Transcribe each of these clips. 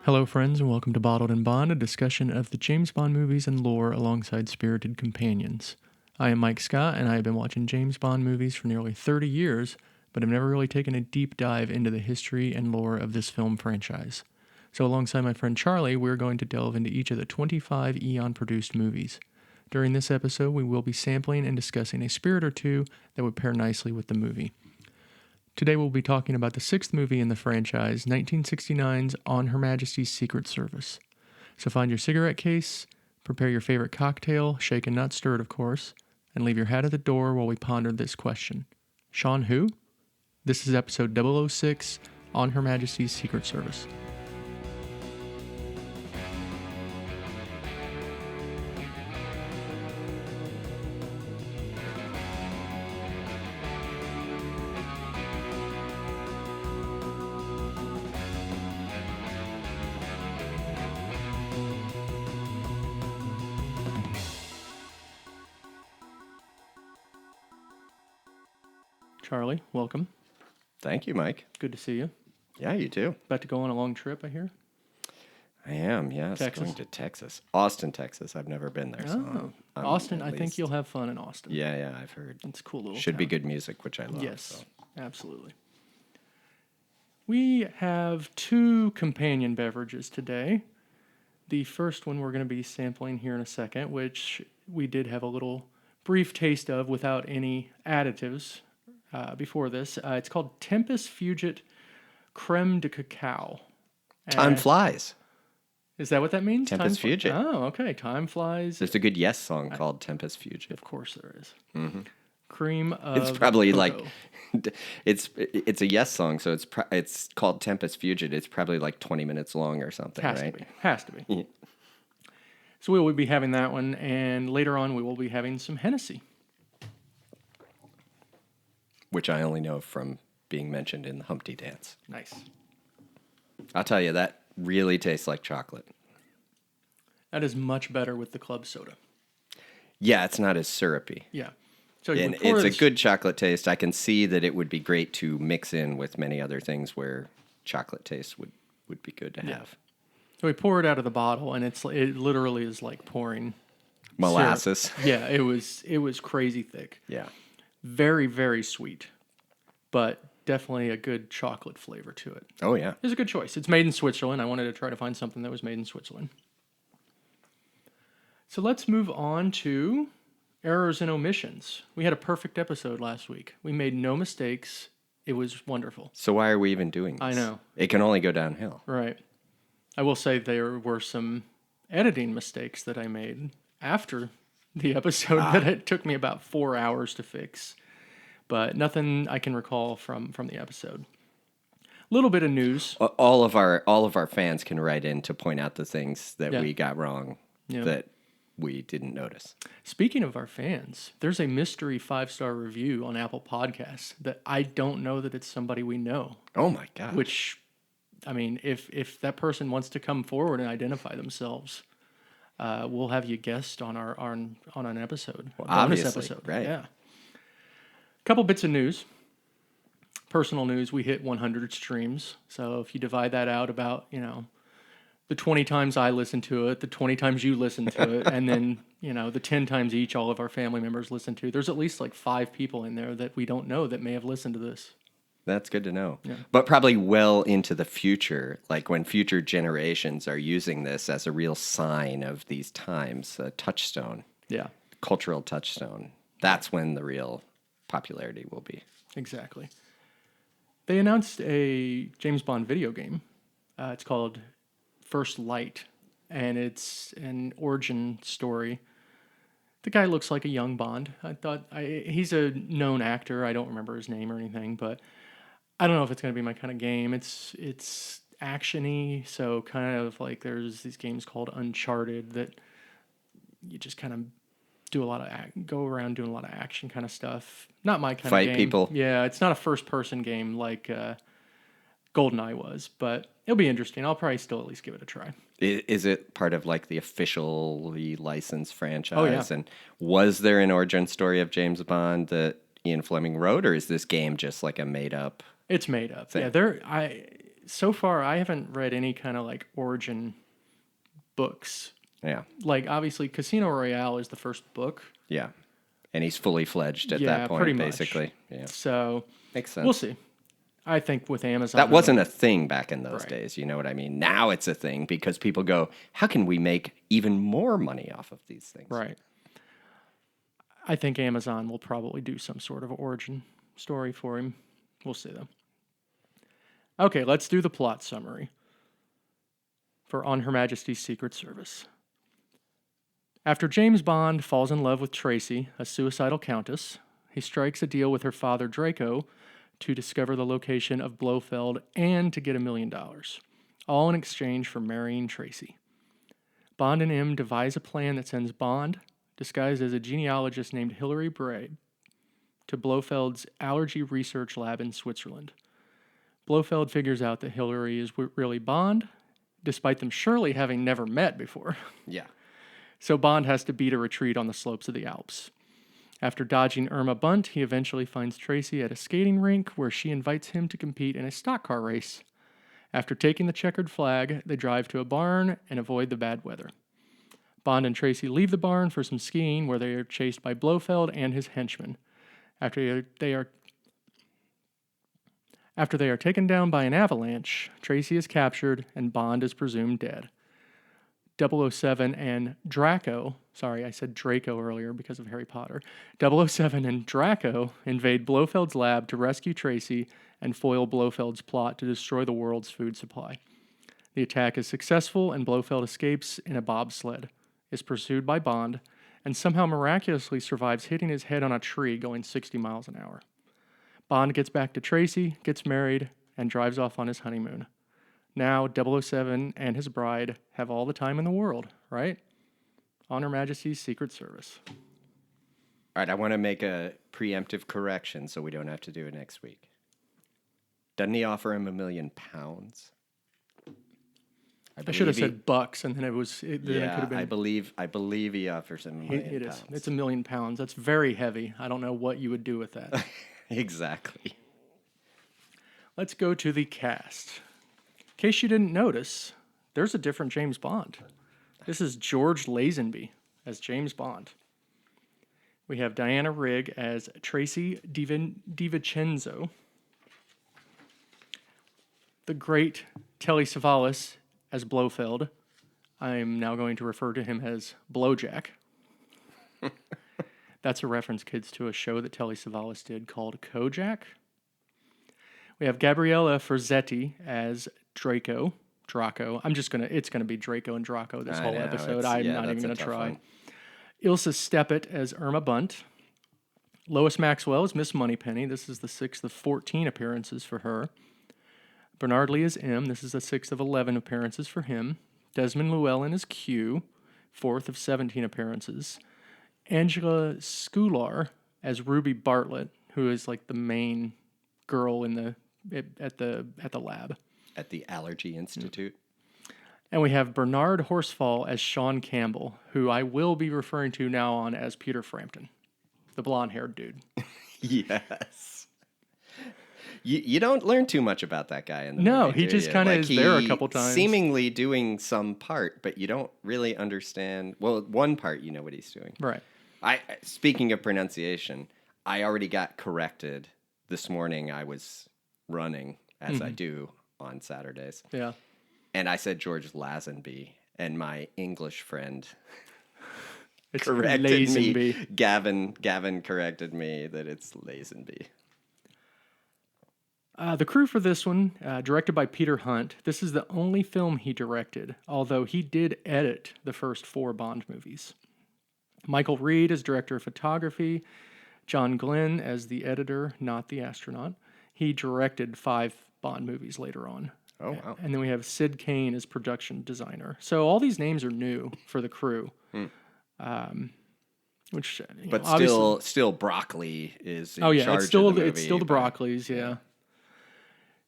Hello, friends, and welcome to Bottled and Bond, a discussion of the James Bond movies and lore alongside spirited companions. I am Mike Scott, and I have been watching James Bond movies for nearly 30 years, but have never really taken a deep dive into the history and lore of this film franchise. So alongside my friend Charlie, we're going to delve into each of the 25 Eon-produced movies. During this episode, we will be sampling and discussing a spirit or two that would pair nicely with the movie. Today we'll be talking about the sixth movie in the franchise, 1969's On Her Majesty's Secret Service. So find your cigarette case, prepare your favorite cocktail, shaken not stirred of course, and leave your hat at the door while we ponder this question. Sean who? This is episode 006, On Her Majesty's Secret Service. Charlie, welcome. Thank you, Mike. Good to see you. Yeah, you too. About to go on a long trip, I hear? I am, yes. Texas? Going to Texas. Austin, Texas. I've never been there. So Austin, I think you'll have fun in Austin. Yeah, I've heard. It's a cool little Should be town. good music, which I love. Yes, So. absolutely. We have two companion beverages today. The first one we're going to be sampling here in a second, which we did have a little brief taste of without any additives before this. It's called Tempest Fugit Creme de Cacao. Time flies. Is that what that means? Tempest Fugit. Oh, okay. Time flies. There's a good Yes song called Tempest Fugit. Of course there is. Mm-hmm. Cream of It's probably cocoa. it's a Yes song, so it's called Tempest Fugit. It's probably like 20 minutes long or something, Has right? to be. Has to be. Yeah. So we will be having that one, and later on we will be having some Hennessy. Which I only know from being mentioned in the Humpty Dance. Nice. I'll tell you, that really tastes like chocolate. That is much better with the club soda. Yeah, it's not as syrupy. Yeah. So And it's a good chocolate taste. I can see that it would be great to mix in with many other things where chocolate taste would be good to have. So we pour it out of the bottle, and it literally is like pouring Molasses. syrup. Yeah, it was crazy thick. Yeah. Very, very sweet, but definitely a good chocolate flavor to it. Oh, yeah. It's a good choice. It's made in Switzerland. I wanted to try to find something that was made in Switzerland. So let's move on to errors and omissions. We had a perfect episode last week. We made no mistakes. It was wonderful. So why are we even doing this? I know. It can only go downhill. Right. I will say there were some editing mistakes that I made after the episode that it took me about 4 hours to fix. But nothing I can recall from the episode. A little bit of news. All of our fans can write in to point out the things that we got wrong that we didn't notice. Speaking of our fans, there's a mystery 5-star review on Apple Podcasts that I don't know that it's somebody we know. Oh my God. Which, I mean, if that person wants to come forward and identify themselves, we'll have you guest on on an episode, bonus obviously, episode, right? Yeah. Couple bits of news. Personal news: we hit 100 streams. So if you divide that out about the 20 times I listen to it, the 20 times you listen to it, and then the 10 times each all of our family members listen to, there's at least like 5 people in there that we don't know that may have listened to this. That's good to know. Yeah. But probably well into the future, like when future generations are using this as a real sign of these times, a touchstone. Yeah. Cultural touchstone. That's when the real popularity will be. Exactly. They announced a James Bond video game. It's called First Light, and it's an origin story. The guy looks like a young Bond. He's a known actor. I don't remember his name or anything, but I don't know if it's going to be my kind of game. It's action-y, so kind of like there's these games called Uncharted that you just kind of go around doing a lot of action kind of stuff. Not my kind of game. Fight people. Yeah, it's not a first-person game like GoldenEye was, but it'll be interesting. I'll probably still at least give it a try. Is it part of like the officially licensed franchise? Oh, yeah. And was there an origin story of James Bond that Ian Fleming wrote, or is this game just like a made up? It's made up. thing? Yeah, so far I haven't read any kind of like origin books. Yeah. Like obviously Casino Royale is the first book. Yeah. And he's fully fledged at Yeah, that point, pretty much. basically. Yeah. So Makes sense. we'll see. I think with Amazon, That wasn't a thing back in those Right. days. You know what I mean? Now it's a thing because people go, how can we make even more money off of these things? right. I think Amazon will probably do some sort of origin story for him. We'll see though. Okay, let's do the plot summary for On Her Majesty's Secret Service. After James Bond falls in love with Tracy, a suicidal countess, he strikes a deal with her father Draco to discover the location of Blofeld and to get $1 million, all in exchange for marrying Tracy. Bond and M devise a plan that sends Bond, disguised as a genealogist named Hilary Bray, to Blofeld's allergy research lab in Switzerland. Blofeld figures out that Hilary is really Bond, despite them surely having never met before. Yeah. So Bond has to beat a retreat on the slopes of the Alps. After dodging Irma Bunt, he eventually finds Tracy at a skating rink where she invites him to compete in a stock car race. After taking the checkered flag, they drive to a barn and avoid the bad weather. Bond and Tracy leave the barn for some skiing where they are chased by Blofeld and his henchmen. After they are taken down by an avalanche, Tracy is captured and Bond is presumed dead. 007 and Draco, sorry, I said Draco earlier because of Harry Potter. 007 and Draco invade Blofeld's lab to rescue Tracy and foil Blofeld's plot to destroy the world's food supply. The attack is successful and Blofeld escapes in a bobsled, is pursued by Bond, and somehow miraculously survives hitting his head on a tree going 60 miles an hour. Bond gets back to Tracy, gets married, and drives off on his honeymoon. Now, 007 and his bride have all the time in the world, right? On Her Majesty's Secret Service. All right, I want to make a preemptive correction so we don't have to do it next week. Doesn't he offer him £1 million? I should have said bucks, and then it could have been. I believe he offers him £1 million. It is. It's £1 million. That's very heavy. I don't know what you would do with that. Exactly. Let's go to the cast. In case you didn't notice, there's a different James Bond. This is George Lazenby as James Bond. We have Diana Rigg as Tracy DiVincenzo. The great Telly Savalas as Blofeld. I'm now going to refer to him as Blowjack. That's a reference, kids, to a show that Telly Savalas did called Kojak. We have Gabriella Ferzetti as Draco. It's gonna be Draco and Draco this whole episode. I'm not even gonna try. One. Ilsa Steppett as Irma Bunt. Lois Maxwell as Miss Moneypenny. This is the 6th of 14 appearances for her. Bernard Lee as M. This is the 6th of 11 appearances for him. Desmond Llewellyn as Q. 4th of 17 appearances. Angela Scular as Ruby Bartlett, who is like the main girl at the lab. At the Allergy Institute. And we have Bernard Horsfall as Sean Campbell, who I will be referring to now on as Peter Frampton, the blonde-haired dude. Yes. You don't learn too much about that guy in the No, movie, he just kind of is there a couple times. Seemingly doing some part, but you don't really understand. Well, one part you know what he's doing. Right. Speaking of pronunciation, I already got corrected this morning. I was running, as I do on Saturdays. Yeah. And I said George Lazenby, and my English friend It's corrected Lazenby. me. Gavin corrected me that it's Lazenby. The crew for this one, directed by Peter Hunt. This is the only film he directed, although he did edit the first 4 Bond movies. Michael Reed as director of photography. John Glenn as the editor, not the astronaut. He directed 5 Bond movies later on. Oh, wow. And then we have Sid Kane as production designer. So all these names are new for the crew. Which, But still, Broccoli is in charge it's still of the movie. it's still the Broccoli's, yeah.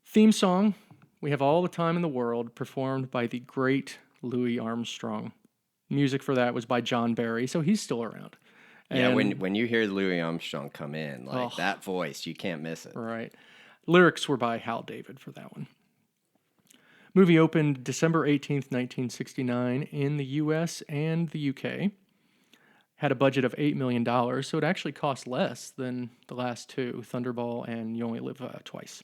Theme song, we have All the Time in the World, performed by the great Louis Armstrong. Music for that was by John Barry, so he's still around. Yeah, when you hear Louis Armstrong come in, like that voice, you can't miss it. Right. Lyrics were by Hal David for that one. Movie opened December 18th, 1969 in the US and the UK. Had a budget of $8 million, so it actually cost less than the last two, Thunderball and You Only Live Twice.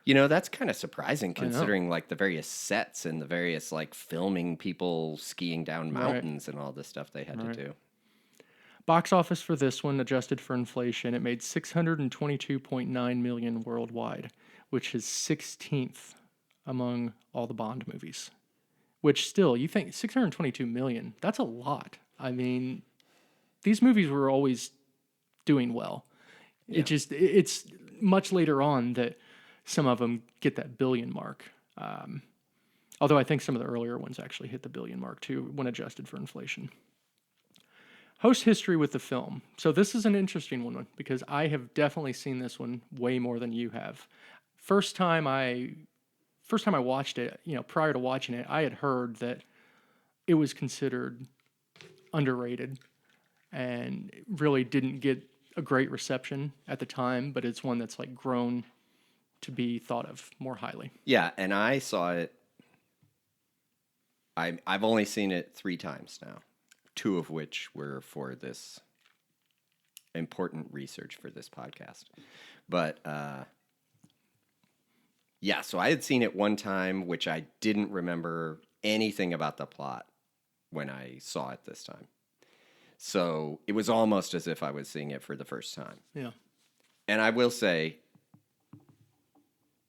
You know, that's kind of surprising I know. considering like the various sets and the various like filming people skiing down mountains and all the stuff they had to do. Box office for this one, adjusted for inflation, it made $622.9 million worldwide, which is 16th among all the Bond movies. Which still, you think $622 million, that's a lot. I mean, these movies were always doing well. Yeah. It's much later on that some of them get that billion mark. Although I think some of the earlier ones actually hit the billion mark too when adjusted for inflation. Host history with the film. So this is an interesting one because I have definitely seen this one way more than you have. First time I watched it, prior to watching it, I had heard that it was considered underrated and really didn't get a great reception at the time, but it's one that's like grown to be thought of more highly. Yeah, and I saw it. I've only seen it 3 times now, 2 of which were for this important research for this podcast. But yeah, so I had seen it one time, which I didn't remember anything about the plot when I saw it this time. So it was almost as if I was seeing it for the first time. Yeah. And I will say,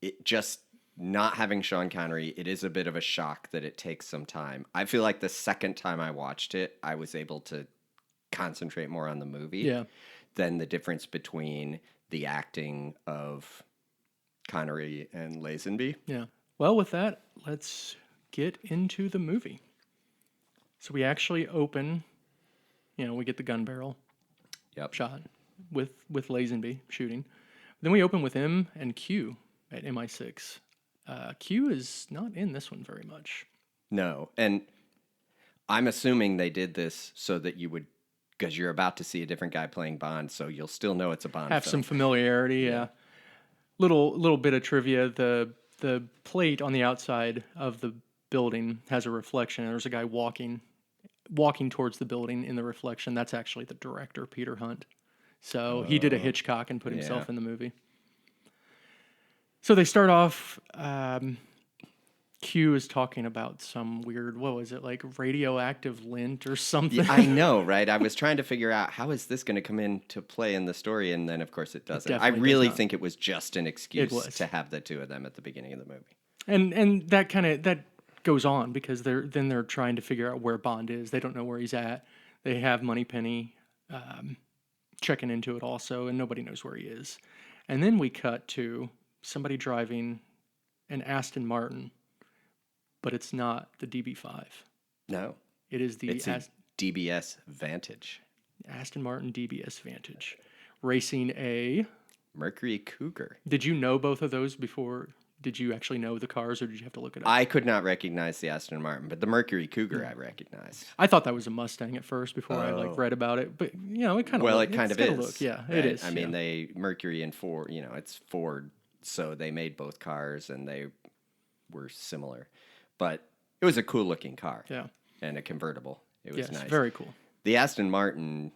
it just not having Sean Connery, it is a bit of a shock that it takes some time. I feel like the second time I watched it, I was able to concentrate more on the movie than the difference between the acting of Connery and Lazenby. Yeah. Well, with that, let's get into the movie. So we actually open, we get the gun barrel shot with Lazenby shooting. Then we open with him and Q at MI6. Q is not in this one very much. No, and I'm assuming they did this so that you would, because you're about to see a different guy playing Bond, so you'll still know it's a Bond Have film. some familiarity, yeah. Little bit of trivia. The plate on the outside of the building has a reflection, and there's a guy walking towards the building in the reflection. That's actually the director, Peter Hunt. So he did a Hitchcock and put himself in the movie. So they start off, Q is talking about some weird, what was it, like radioactive lint or something? Yeah, I know, right? I was trying to figure out how is this going to come into play in the story, and then, of course, it doesn't. I really think it was just an excuse to have the two of them at the beginning of the movie. And that goes on because they're trying to figure out where Bond is. They don't know where he's at. They have Moneypenny checking into it also, and nobody knows where he is. And then we cut to somebody driving an Aston Martin, but it's not the DB5. No. It is the DBS Vantage. Aston Martin DBS Vantage. Racing a Mercury Cougar. Did you know both of those before? Did you actually know the cars, or did you have to look it up? I could not recognize the Aston Martin, but the Mercury Cougar I recognized. I thought that was a Mustang at first before I read about it, but it kind of it kind of is. Yeah, right? it is. I mean, Mercury and Ford, it's Ford, so they made both cars and they were similar, but it was a cool looking car. Yeah, and a convertible. It was nice. Very cool. The Aston Martin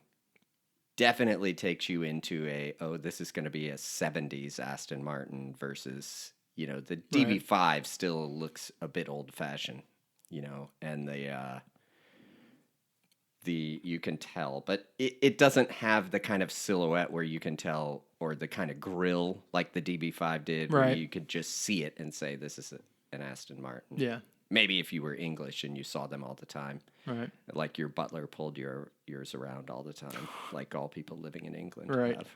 definitely takes you into this is going to be a 70s Aston Martin versus, the DB5 still looks a bit old fashioned, and you can tell, but it doesn't have the kind of silhouette where you can tell, or the kind of grille like the DB5 did, where you could just see it and say, this is an Aston Martin. Yeah. Maybe if you were English and you saw them all the time. Right. Like your butler pulled yours around all the time, like all people living in England have.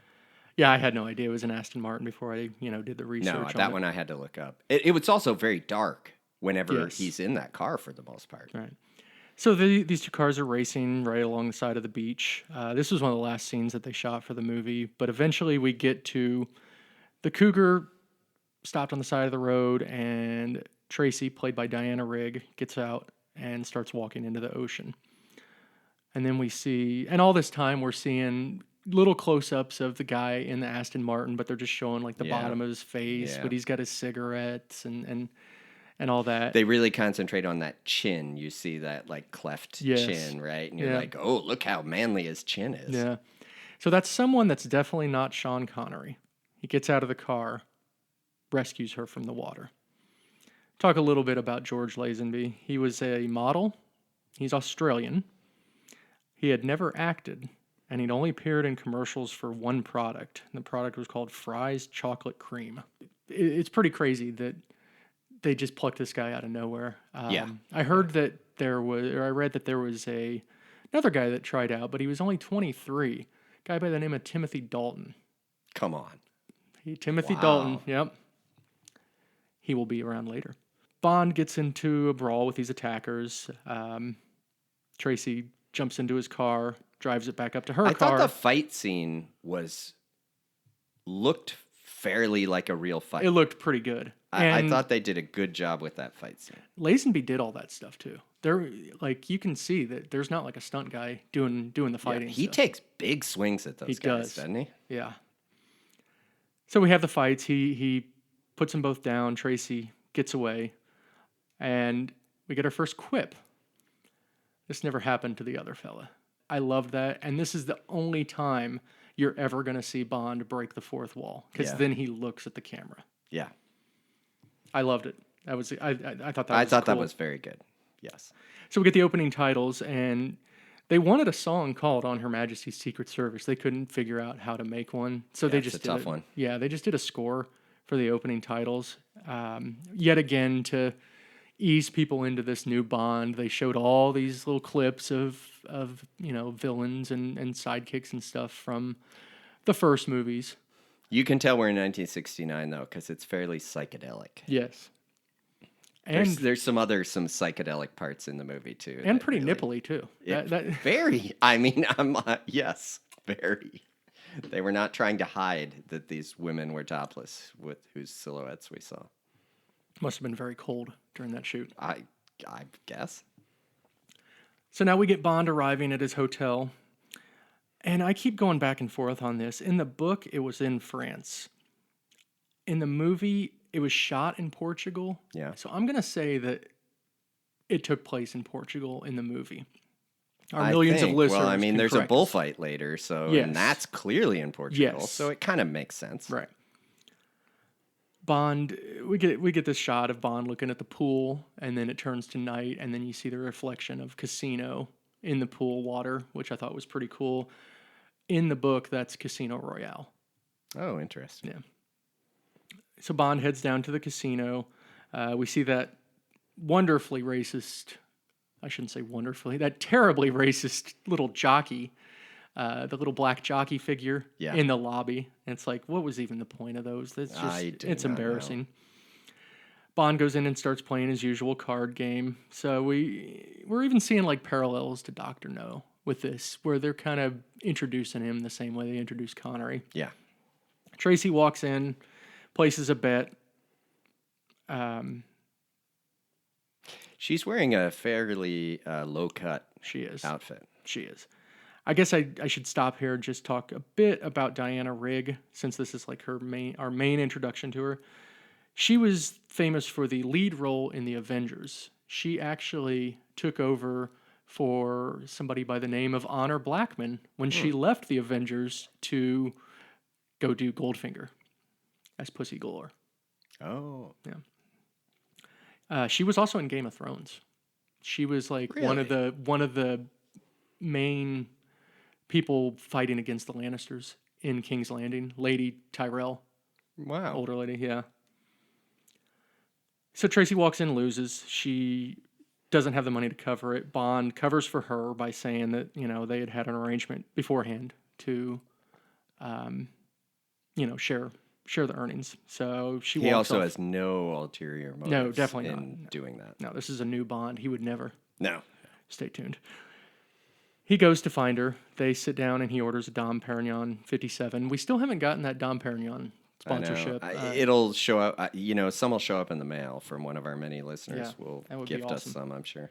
Yeah, I had no idea it was an Aston Martin before I, did the research. No, that one I had to look up. It was also very dark whenever he's in that car for the most part. Right. So these two cars are racing right along the side of the beach. This was one of the last scenes that they shot for the movie, but eventually we get to the Cougar stopped on the side of the road, and Tracy, played by Diana Rigg, gets out and starts walking into the ocean. And then we see, and all this time we're seeing little close-ups of the guy in the Aston Martin, but they're just showing like the bottom of his face, but he's got his cigarettes, and and all that. They really concentrate on that chin. You see that like cleft Yes. chin, right? And you're like, oh, look how manly his chin is. Yeah. So that's someone that's definitely not Sean Connery. He gets out of the car, rescues her from the water. Talk a little bit about George Lazenby. He was a model. He's Australian. He had never acted, and he'd only appeared in commercials for one product. And the product was called Fry's Chocolate Cream. It's pretty crazy that they just plucked this guy out of nowhere. I heard that I read that there was another guy that tried out, but he was only 23. A guy by the name of Timothy Dalton. Come on. Timothy Dalton, yep. He will be around later. Bond gets into a brawl with these attackers. Tracy jumps into his car, drives it back up to her car. I thought the fight scene looked fairly like a real fight. It looked pretty good. I thought they did a good job with that fight scene. Lazenby did all that stuff too. There, like you can see that there's not like a stunt guy doing the fighting. Yeah, he takes big swings at those guys, doesn't he? Yeah. So we have the fights. He puts them both down. Tracy gets away, and we get our first quip. This never happened to the other fella. I love that, and this is the only time you're ever going to see Bond break the fourth wall, because then he looks at the camera. Yeah. I loved it. I thought that was very good. Yes. So we get the opening titles, and they wanted a song called "On Her Majesty's Secret Service." They couldn't figure out how to make one, so they just did a tough one. Yeah, they just did a score for the opening titles. Yet again, to ease people into this new Bond, they showed all these little clips of villains and sidekicks and stuff from the first movies. You can tell we're in 1969 though, because it's fairly psychedelic. Yes. And there's some psychedelic parts in the movie too, and pretty nipply too. Very. I mean, yes, very. They were not trying to hide that these women were topless, with whose silhouettes we saw. Must have been very cold during that shoot. I guess. So now we get Bond arriving at his hotel, and I keep going back and forth on this. In the book, it was in France. In the movie, it was shot in Portugal. Yeah. So I'm going to say that it took place in Portugal in the movie. Our millions of listeners. Well, I mean, there's a bullfight later, so and that's clearly in Portugal. Yes. So it kind of makes sense. Right. Bond, we get this shot of Bond looking at the pool, and then it turns to night, and then you see the reflection of Casino in the pool water, which I thought was pretty cool. In the book, that's Casino Royale. Oh, interesting. Yeah. So Bond heads down to the casino. We see that wonderfully racist, I shouldn't say wonderfully, that terribly racist little jockey, the little black jockey figure in the lobby. And it's like, what was even the point of those? It's embarrassing. Know. Bond goes in and starts playing his usual card game. So we're even seeing like parallels to Dr. No with this, where they're kind of introducing him the same way they introduced Connery. Yeah. Tracy walks in, places a bet. She's wearing a fairly low-cut outfit. She is. I guess I should stop here and just talk a bit about Diana Rigg, since this is like our main introduction to her. She was famous for the lead role in The Avengers. She actually took over for somebody by the name of Honor Blackman when she left The Avengers to go do Goldfinger as Pussy Galore. Oh. Yeah. She was also in Game of Thrones. She was like one of the main people fighting against the Lannisters in King's Landing. Lady Tyrell. Wow. Older lady, yeah. So Tracy walks in, loses. She doesn't have the money to cover it. Bond covers for her by saying that, they had an arrangement beforehand to, share the earnings. So he also has no ulterior motives. No, definitely in doing that. No, this is a new Bond. He would never. No. Stay tuned. He goes to find her. They sit down and he orders a Dom Perignon 57. We still haven't gotten that Dom Perignon sponsorship. It'll show up. Some will show up in the mail from one of our many listeners. Will gift us some, I'm sure.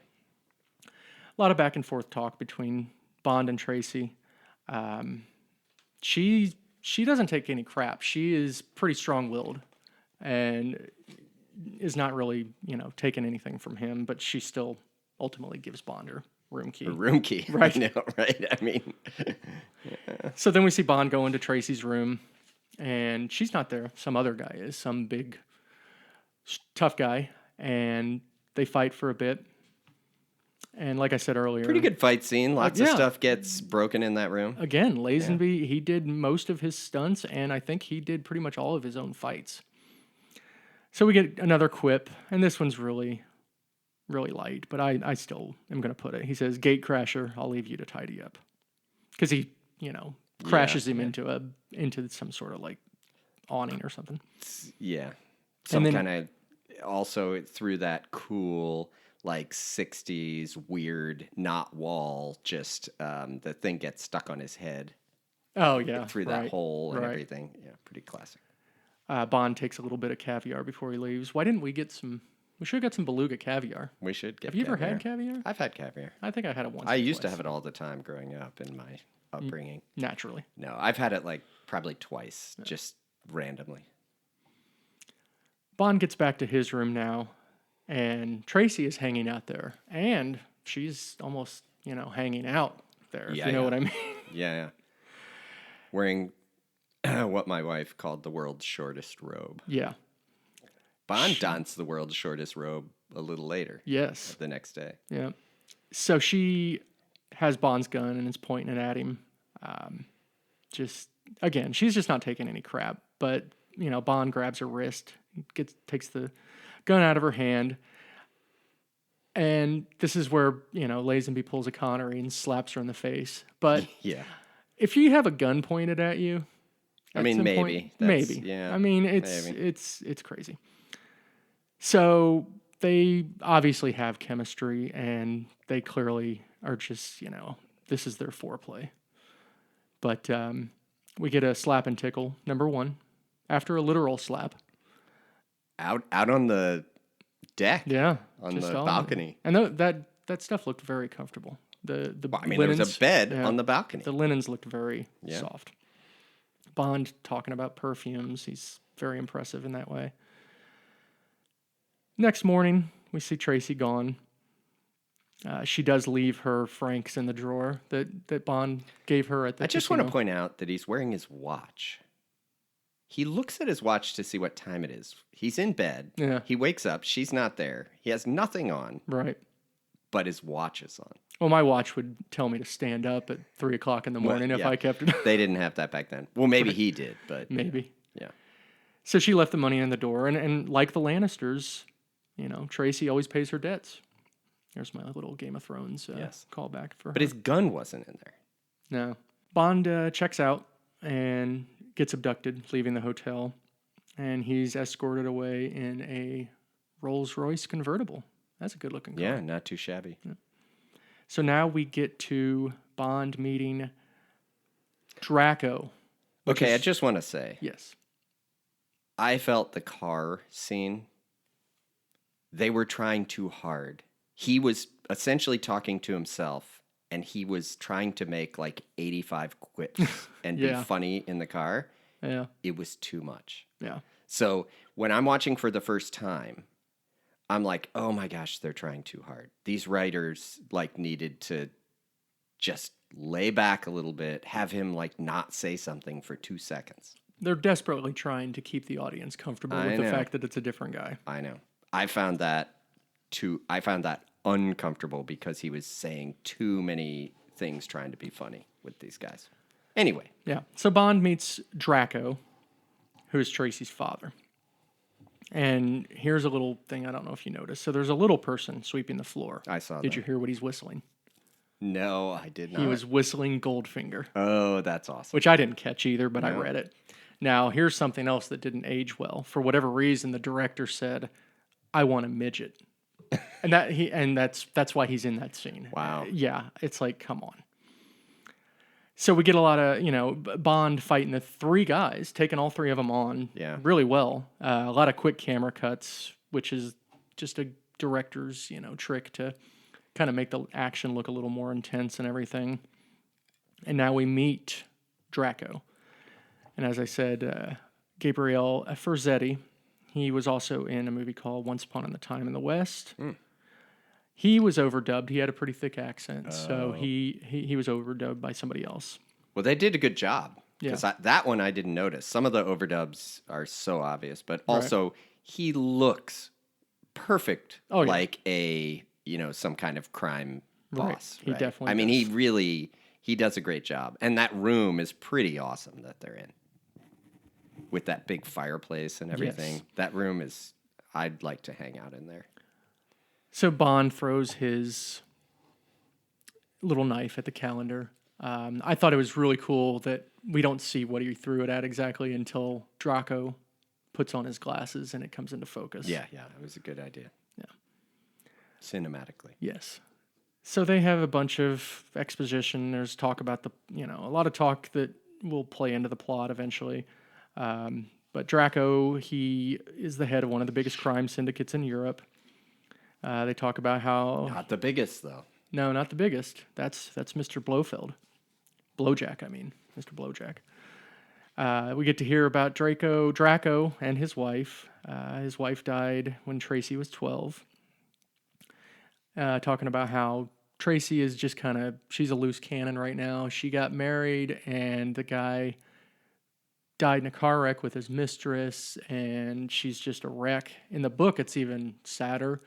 A lot of back and forth talk between Bond and Tracy. She doesn't take any crap. She is pretty strong-willed, and is not really, taking anything from him, but she still ultimately gives Bond her room key. A room key. Right. I know, right? I mean... So then we see Bond go into Tracy's room, and she's not there. Some other guy is, some big, tough guy, and they fight for a bit. And like I said earlier... Pretty good fight scene. Lots of stuff gets broken in that room. Again, Lazenby, he did most of his stunts, and I think he did pretty much all of his own fights. So we get another quip, and this one's really, really light, but I still am going to put it. He says, "Gate crasher, I'll leave you to tidy up." Because he, crashes him into some sort of like awning or something. Yeah. Some kind of... Also, through that cool... like 60s weird knot wall, just the thing gets stuck on his head. Oh, yeah. Through that hole and everything. Yeah, pretty classic. Bond takes a little bit of caviar before he leaves. Why didn't we get some... We should have got some beluga caviar. We should get Have you ever had caviar? I've had caviar. I think I had it once. I used to have it all the time growing up in my upbringing. Naturally. No, I've had it like probably twice, just randomly. Bond gets back to his room now. And Tracy is hanging out there, and she's almost, hanging out there, if you know what I mean. Yeah. Wearing what my wife called the world's shortest robe. Yeah. Bond dons the world's shortest robe a little later. Yes. The next day. Yeah. So she has Bond's gun and is pointing it at him. Again, she's just not taking any crap, but, Bond grabs her wrist, takes the gun out of her hand, and this is where Lazenby pulls a Connery and slaps her in the face. But if you have a gun pointed at you, I mean, maybe. Yeah, I mean, it's crazy. So they obviously have chemistry, and they clearly are just this is their foreplay. But we get a slap and tickle number 1 after a literal slap. Out on the deck. Yeah. On the balcony. And that stuff looked very comfortable. The linens, there was a bed on the balcony. The linens looked very soft. Bond talking about perfumes. He's very impressive in that way. Next morning, we see Tracy gone. She does leave her francs in the drawer that Bond gave her at the I just casino. want to point out that he's wearing his watch. He looks at his watch to see what time it is. He's in bed. Yeah. He wakes up. She's not there. He has nothing on. Right. But his watch is on. Well, my watch would tell me to stand up at 3 o'clock in the morning if I kept it. They didn't have that back then. Well, maybe he did, but... Maybe. Yeah. So she left the money in the door, and like the Lannisters, Tracy always pays her debts. There's my little Game of Thrones callback for her. But his gun wasn't in there. No. Bond checks out and gets abducted, leaving the hotel, and he's escorted away in a Rolls-Royce convertible. That's a good-looking car. Yeah, not too shabby. Yeah. So now we get to Bond meeting Draco. Okay, I just want to say. Yes. I felt the car scene, they were trying too hard. He was essentially talking to himself, and he was trying to make like 85 quips and be funny in the car. Yeah. It was too much. Yeah. So when I'm watching for the first time, I'm like, oh my gosh, they're trying too hard. These writers needed to just lay back a little bit, have him not say something for 2 seconds. They're desperately trying to keep the audience comfortable with the fact that it's a different guy. I know. I found that uncomfortable because he was saying too many things trying to be funny with these guys. Anyway. Yeah. So Bond meets Draco, who is Tracy's father. And here's a little thing I don't know if you noticed. So there's a little person sweeping the floor. I saw that. Did you hear what he's whistling? No, I did not. He was whistling Goldfinger. Oh, that's awesome. Which I didn't catch either, but I read it. Now, here's something else that didn't age well. For whatever reason, the director said, "I want a midget." And that's why he's in that scene. Wow. Yeah, it's like, come on. So we get a lot of, Bond fighting the 3 guys, taking all 3 of them on really well. A lot of quick camera cuts, which is just a director's, trick to kind of make the action look a little more intense and everything. And now we meet Draco. And as I said, Gabriel Ferzetti, He was also in a movie called Once Upon a Time in the West. He was overdubbed. He had a pretty thick accent, so he was overdubbed by somebody else. Well, they did a good job. Because Yeah. that one I didn't notice. Some of the overdubs are so obvious, but also he looks perfect, like a some kind of crime boss. He definitely. I mean, does. he does a great job, and that room is pretty awesome that they're in, with that big fireplace and everything. Yes. That room is. I'd like to hang out in there. So Bond throws his little knife at the calendar. I thought it was really cool that we don't see what he threw it at exactly until Draco puts on his glasses and it comes into focus. Yeah, it was a good idea. Yeah. Cinematically. Yes. So they have a bunch of exposition. There's talk about a lot of talk that will play into the plot eventually. But Draco, he is the head of one of the biggest crime syndicates in Europe. They talk about how... Not the biggest, though. No, not the biggest. That's Mr. Blofeld. Blowjack, I mean. Mr. Blowjack. We get to hear about Draco and his wife. His wife died when Tracy was 12. Talking about how Tracy is just she's a loose cannon right now. She got married and the guy died in a car wreck with his mistress and she's just a wreck. In the book, it's even sadder.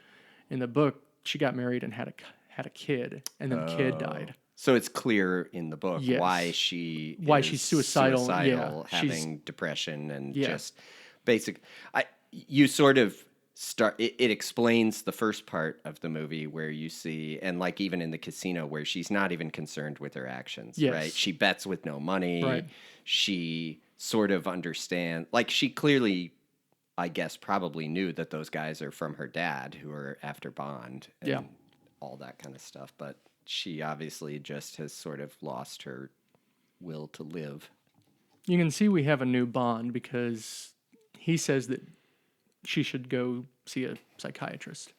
In the book, she got married and had a kid, and then the kid died. So it's clear in the book why she's suicidal, having depression and just basic. You sort of start. It explains the first part of the movie where you see, and like even in the casino where she's not even concerned with her actions. Yes. Right? She bets with no money. Right. She sort of understands. Like she clearly, I guess, probably knew that those guys are from her dad who are after Bond. And all that kind of stuff, but she obviously just has sort of lost her will to live. You can see we have a new Bond because he says that she should go see a psychiatrist,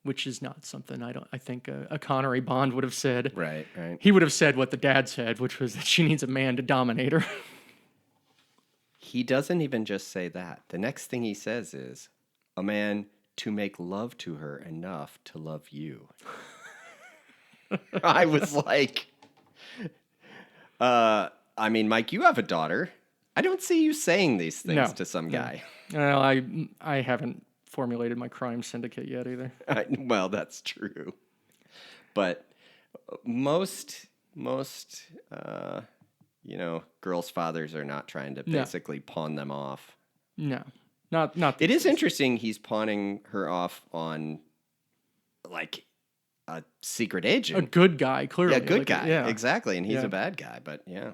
which is not something I think a Connery Bond would have said. Right. He would have said what the dad said, which was that she needs a man to dominate her. He doesn't even just say that. The next thing he says is, a man to make love to her enough to love you. I was like, I mean, Mike, you have a daughter. I don't see you saying these things to some guy. Well, I haven't formulated my crime syndicate yet either. Well, that's true. But most girls' fathers are not trying to basically pawn them off. No. Not. It is interesting he's pawning her off on, like, a secret agent. A good guy, clearly. Yeah, good guy. Yeah. Exactly. And he's a bad guy, but yeah.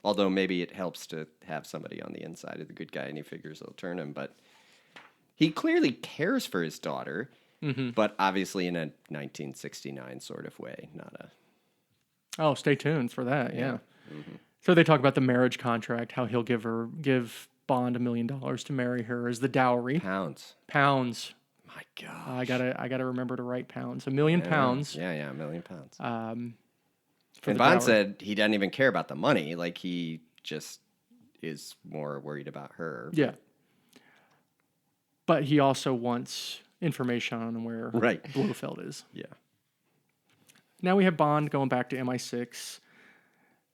Although maybe it helps to have somebody on the inside of the good guy and he figures it'll turn him. But he clearly cares for his daughter, but obviously in a 1969 sort of way, not a... Oh, stay tuned for that, yeah. Mm-hmm. So they talk about the marriage contract, how he'll give Bond $1 million to marry her as the dowry. Pounds. My God. I gotta remember to write pounds. £1 million. Yeah, £1 million. And Bond dowry. said he doesn't even care about the money. Like, he just is more worried about her. Yeah. But he also wants information on where Blofeld is. Yeah. Now we have Bond going back to MI6.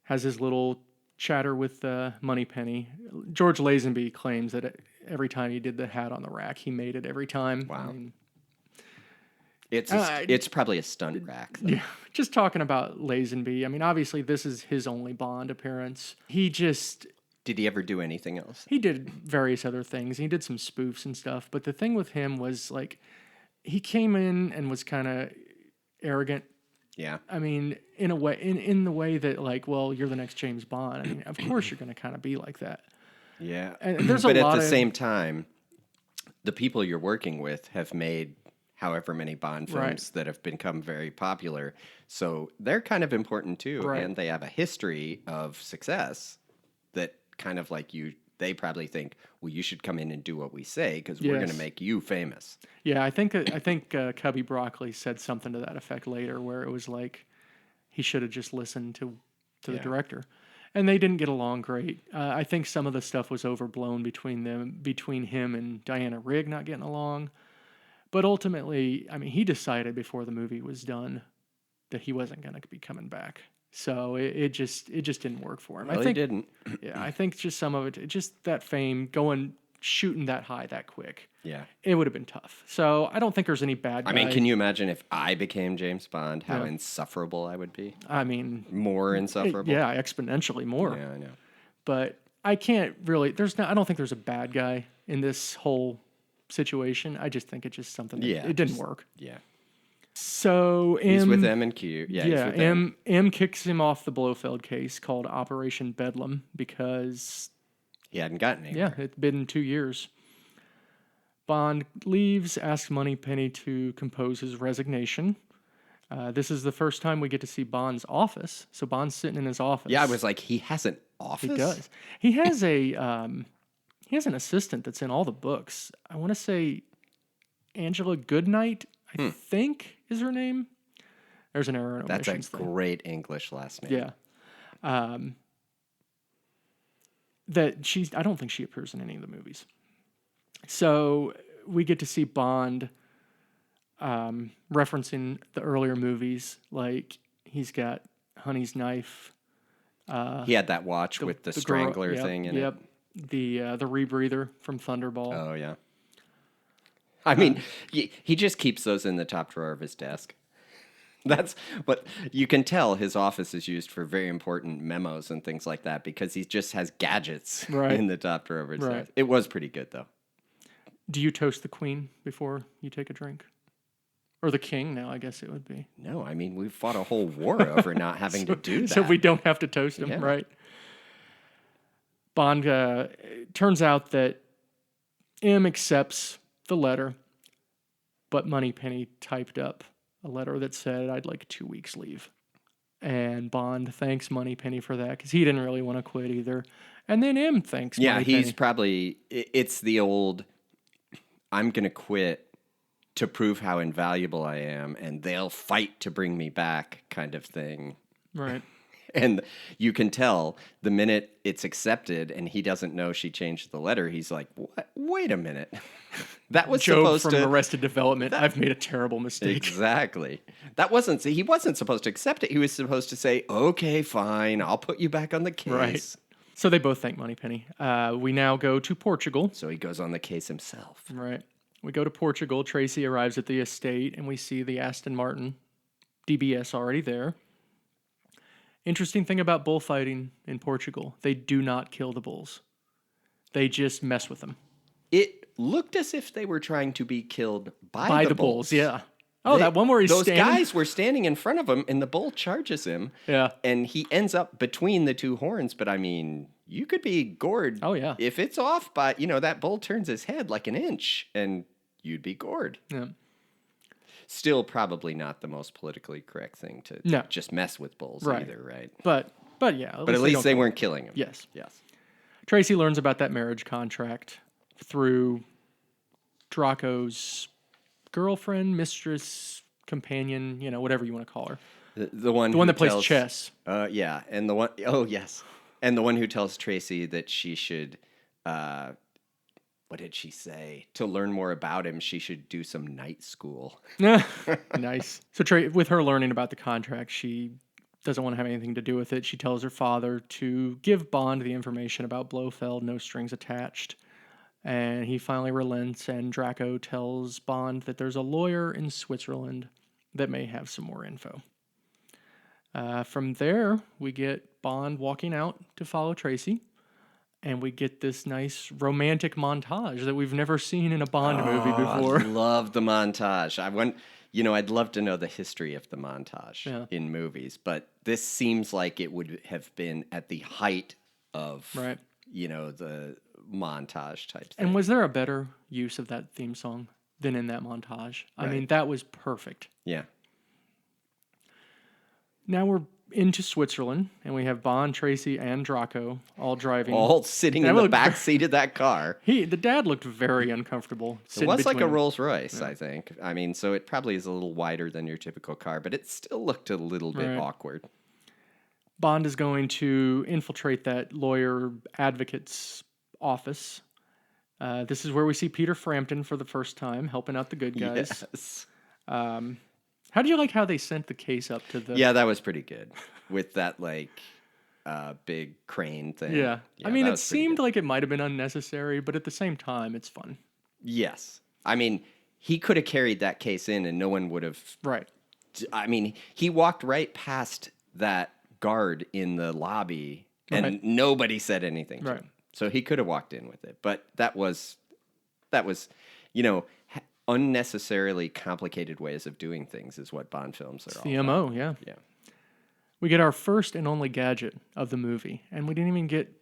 Has his little chatter with Moneypenny. George Lazenby claims that every time he did the hat on the rack, he made it every time. Wow. It's probably a stunt rack, though. Yeah, just talking about Lazenby. I mean, obviously, this is his only Bond appearance. Did he ever do anything else? He did various other things. He did some spoofs and stuff. But the thing with him was, like, he came in and was kind of arrogant. Yeah. I mean, in a way, in the way that, like, well, you're the next James Bond. I mean, of course you're going to kind of be like that. Yeah. And there's but at the same time, the people you're working with have made however many Bond films that have become very popular. So they're kind of important too. Right. And they have a history of success that kind of like they probably think, well, you should come in and do what we say because we're going to make you famous. Yeah, I think Cubby Broccoli said something to that effect later where it was like he should have just listened to the director. And they didn't get along great. I think some of the stuff was overblown between him and Diana Rigg not getting along. But ultimately, I mean, he decided before the movie was done that he wasn't going to be coming back. So it just didn't work for him. Well, I think he didn't. Yeah, I think just some of it, just that fame shooting that high that quick. Yeah. It would have been tough. So I don't think there's any bad guy. I mean, can you imagine if I became James Bond, how insufferable I would be? I mean, more insufferable. Yeah, exponentially more. Yeah, I know. But I can't really. I don't think there's a bad guy in this whole situation. I just think it's just something that it didn't work. Yeah. So he's with M and Q. Yeah, he's with M kicks him off the Blofeld case called Operation Bedlam because he hadn't gotten anywhere. Yeah, it's been 2 years. Bond leaves, asks Moneypenny to compose his resignation. This is the first time we get to see Bond's office. So Bond's sitting in his office. Yeah, I was like, he has an office? He does. He has an assistant that's in all the books. I want to say Angela Goodnight, I think is her name. There's an error in omissions. That's a great English last name. Yeah. I don't think she appears in any of the movies. So we get to see Bond referencing the earlier movies, like he's got Honey's knife. He had that watch with the strangler thing in it. The rebreather from Thunderball. Oh yeah. I mean, he just keeps those in the top drawer of his desk. That's what you can tell. His office is used for very important memos and things like that because he just has gadgets in the top drawer of his desk. It was pretty good though. Do you toast the Queen before you take a drink? Or the King now, I guess it would be. No, I mean, we fought a whole war over not having to do that. So we don't have to toast him, right? Bond, turns out that M accepts the letter, but Moneypenny typed up a letter that said, I'd like 2 weeks leave. And Bond thanks Moneypenny for that because he didn't really want to quit either. And then M thanks Moneypenny. He's probably, it's the old, I'm going to quit to prove how invaluable I am, and they'll fight to bring me back kind of thing. Right. And you can tell the minute it's accepted and he doesn't know she changed the letter, he's like, what? Wait a minute. That was Job supposed from to... Arrested Development. I've made a terrible mistake. Exactly. He wasn't supposed to accept it. He was supposed to say, okay, fine, I'll put you back on the case. Right. So they both thank Moneypenny. We now go to Portugal. So he goes on the case himself. Right. We go to Portugal. Tracy arrives at the estate, and we see the Aston Martin DBS already there. Interesting thing about bullfighting in Portugal, they do not kill the bulls. They just mess with them. It looked as if they were trying to be killed by the bulls. Yeah. Oh, that one where he's standing. Those guys were standing in front of him, and the bull charges him. Yeah. And he ends up between the two horns. But, I mean, you could be gored. Oh, yeah. If it's off by, that bull turns his head like an inch, and you'd be gored. Yeah. Still probably not the most politically correct thing to just mess with bulls either, right? But yeah. But at least they weren't killing him. Yes. Tracy learns about that marriage contract through Draco's girlfriend, mistress, companion, whatever you want to call her. The one that plays chess. Yeah, and the one and the one who tells Tracy that she should what did she say? To learn more about him, she should do some night school. Nice. So with her learning about the contract, she doesn't want to have anything to do with it. She tells her father to give Bond the information about Blofeld, no strings attached. And he finally relents, and Draco tells Bond that there's a lawyer in Switzerland that may have some more info. From there, we get Bond walking out to follow Tracy, and we get this nice romantic montage that we've never seen in a Bond movie before. I love the montage. I'd love to know the history of the montage in movies, but this seems like it would have been at the height of, the montage type thing. And was there a better use of that theme song than in that montage? I mean, that was perfect. Yeah. Now we're into Switzerland, and we have Bond, Tracy, and Draco all driving. All sitting in the back seat of that car. The dad looked very uncomfortable. It was like a Rolls Royce, I think. I mean, so it probably is a little wider than your typical car, but it still looked a little bit awkward. Bond is going to infiltrate that lawyer advocate's office. This is where we see Peter Frampton for the first time, helping out the good guys. Yes. How do you like how they sent the case up to the... Yeah, that was pretty good. With that, like, big crane thing. Yeah. I mean, that it was pretty seemed good. like it might have been unnecessary, but at the same time, it's fun. Yes. I mean, he could have carried that case in and no one would have... Right. I mean, he walked right past that guard in the lobby and nobody said anything to him. So he could have walked in with it. But that was, unnecessarily complicated ways of doing things is what Bond films are all the about. MO, yeah. Yeah. We get our first and only gadget of the movie, and we didn't even get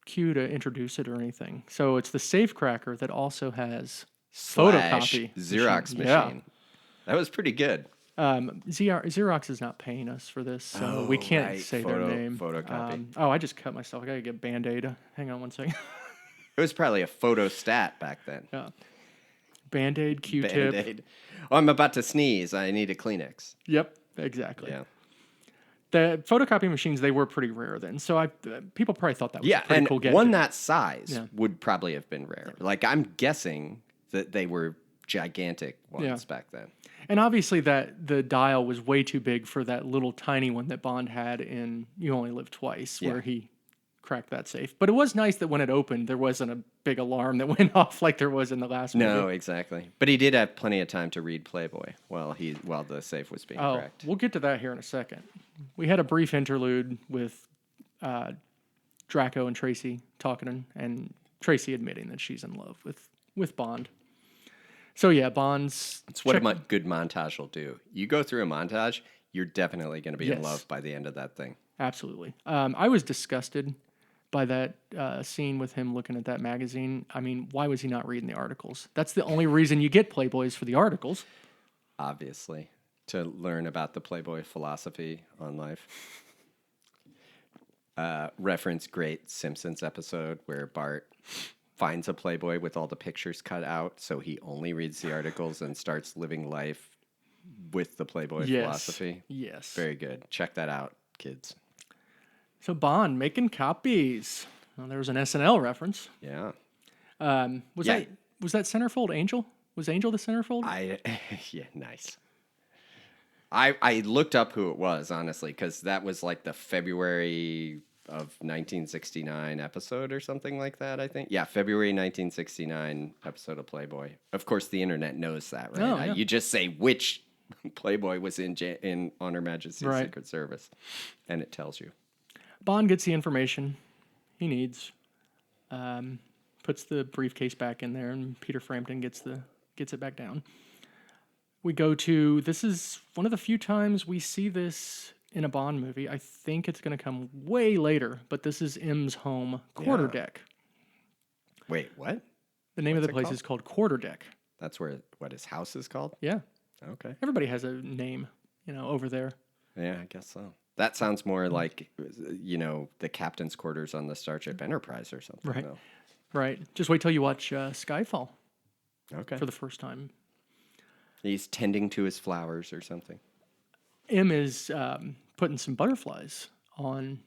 Q to introduce it or anything. So it's the safe cracker that also has photocopy Xerox machine. Yeah. That was pretty good. Xerox is not paying us for this, so we can't say their name. Photocopy. I just cut myself. I gotta get Band-Aid. Hang on one second. It was probably a photostat back then. Yeah. Band-Aid, Q-tip. Band-Aid. Oh, I'm about to sneeze. I need a Kleenex. Yep, exactly. Yeah. The photocopy machines, they were pretty rare then. So people probably thought that was a pretty cool gadget. One that size would probably have been rare. Yeah. Like, I'm guessing that they were gigantic ones back then. And obviously the dial was way too big for that little tiny one that Bond had in You Only Live Twice, where he cracked that safe. But it was nice that when it opened, there wasn't a big alarm that went off like there was in the last movie. No, exactly. But he did have plenty of time to read Playboy while the safe was being cracked. We'll get to that here in a second. We had a brief interlude with Draco and Tracy talking, and Tracy admitting that she's in love with Bond. So yeah, Bond's... It's what a good montage will do. You go through a montage, you're definitely going to be in love by the end of that thing. Absolutely. I was disgusted by that scene with him looking at that magazine. I mean, why was he not reading the articles? That's the only reason you get Playboys, for the articles. Obviously. To learn about the Playboy philosophy on life. Reference great Simpsons episode where Bart finds a Playboy with all the pictures cut out, so he only reads the articles and starts living life with the Playboy philosophy. Yes. Very good. Check that out, kids. So Bond making copies. Well, there was an SNL reference. Yeah. Was that centerfold Angel? Was Angel the centerfold? Yeah, nice. I looked up who it was, honestly, because that was like the February of 1969 episode or something like that, I think. Yeah, February 1969 episode of Playboy. Of course, the internet knows that, right? Oh, yeah. You just say which Playboy was in on Her Majesty's Secret Service, and it tells you. Bond gets the information he needs, puts the briefcase back in there, and Peter Frampton gets it back down. We go to... This is one of the few times we see this in a Bond movie. I think it's going to come way later, but this is M's home, Quarterdeck. Wait, what? The name of the place is called Quarterdeck. That's what his house is called? Yeah. Okay. Everybody has a name, over there. Yeah, I guess so. That sounds more like, the captain's quarters on the Starship Enterprise or something. Right. Though. Right. Just wait till you watch Skyfall. Okay. For the first time. He's tending to his flowers or something. M is putting some butterflies on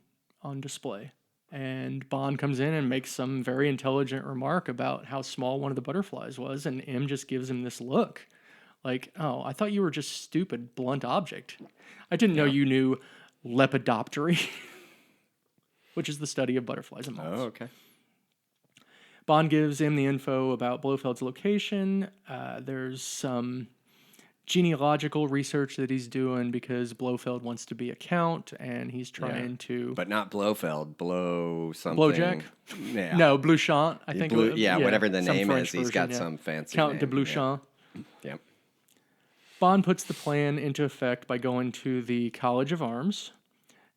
display. And Bond comes in and makes some very intelligent remark about how small one of the butterflies was. And M just gives him this look. Like, oh, I thought you were just stupid, blunt object. I didn't know you knew lepidoptery, which is the study of butterflies and moths. Oh, okay. Bond gives him the info about Blofeld's location. There's some genealogical research that he's doing because Blofeld wants to be a count, and he's trying to... But not Blofeld, Blow something. Blowjack? Yeah. No, Bluchamp, I think. Whatever the name French is, he's got some fancy Count name. de Bluchamp. Yep. Bond puts the plan into effect by going to the College of Arms.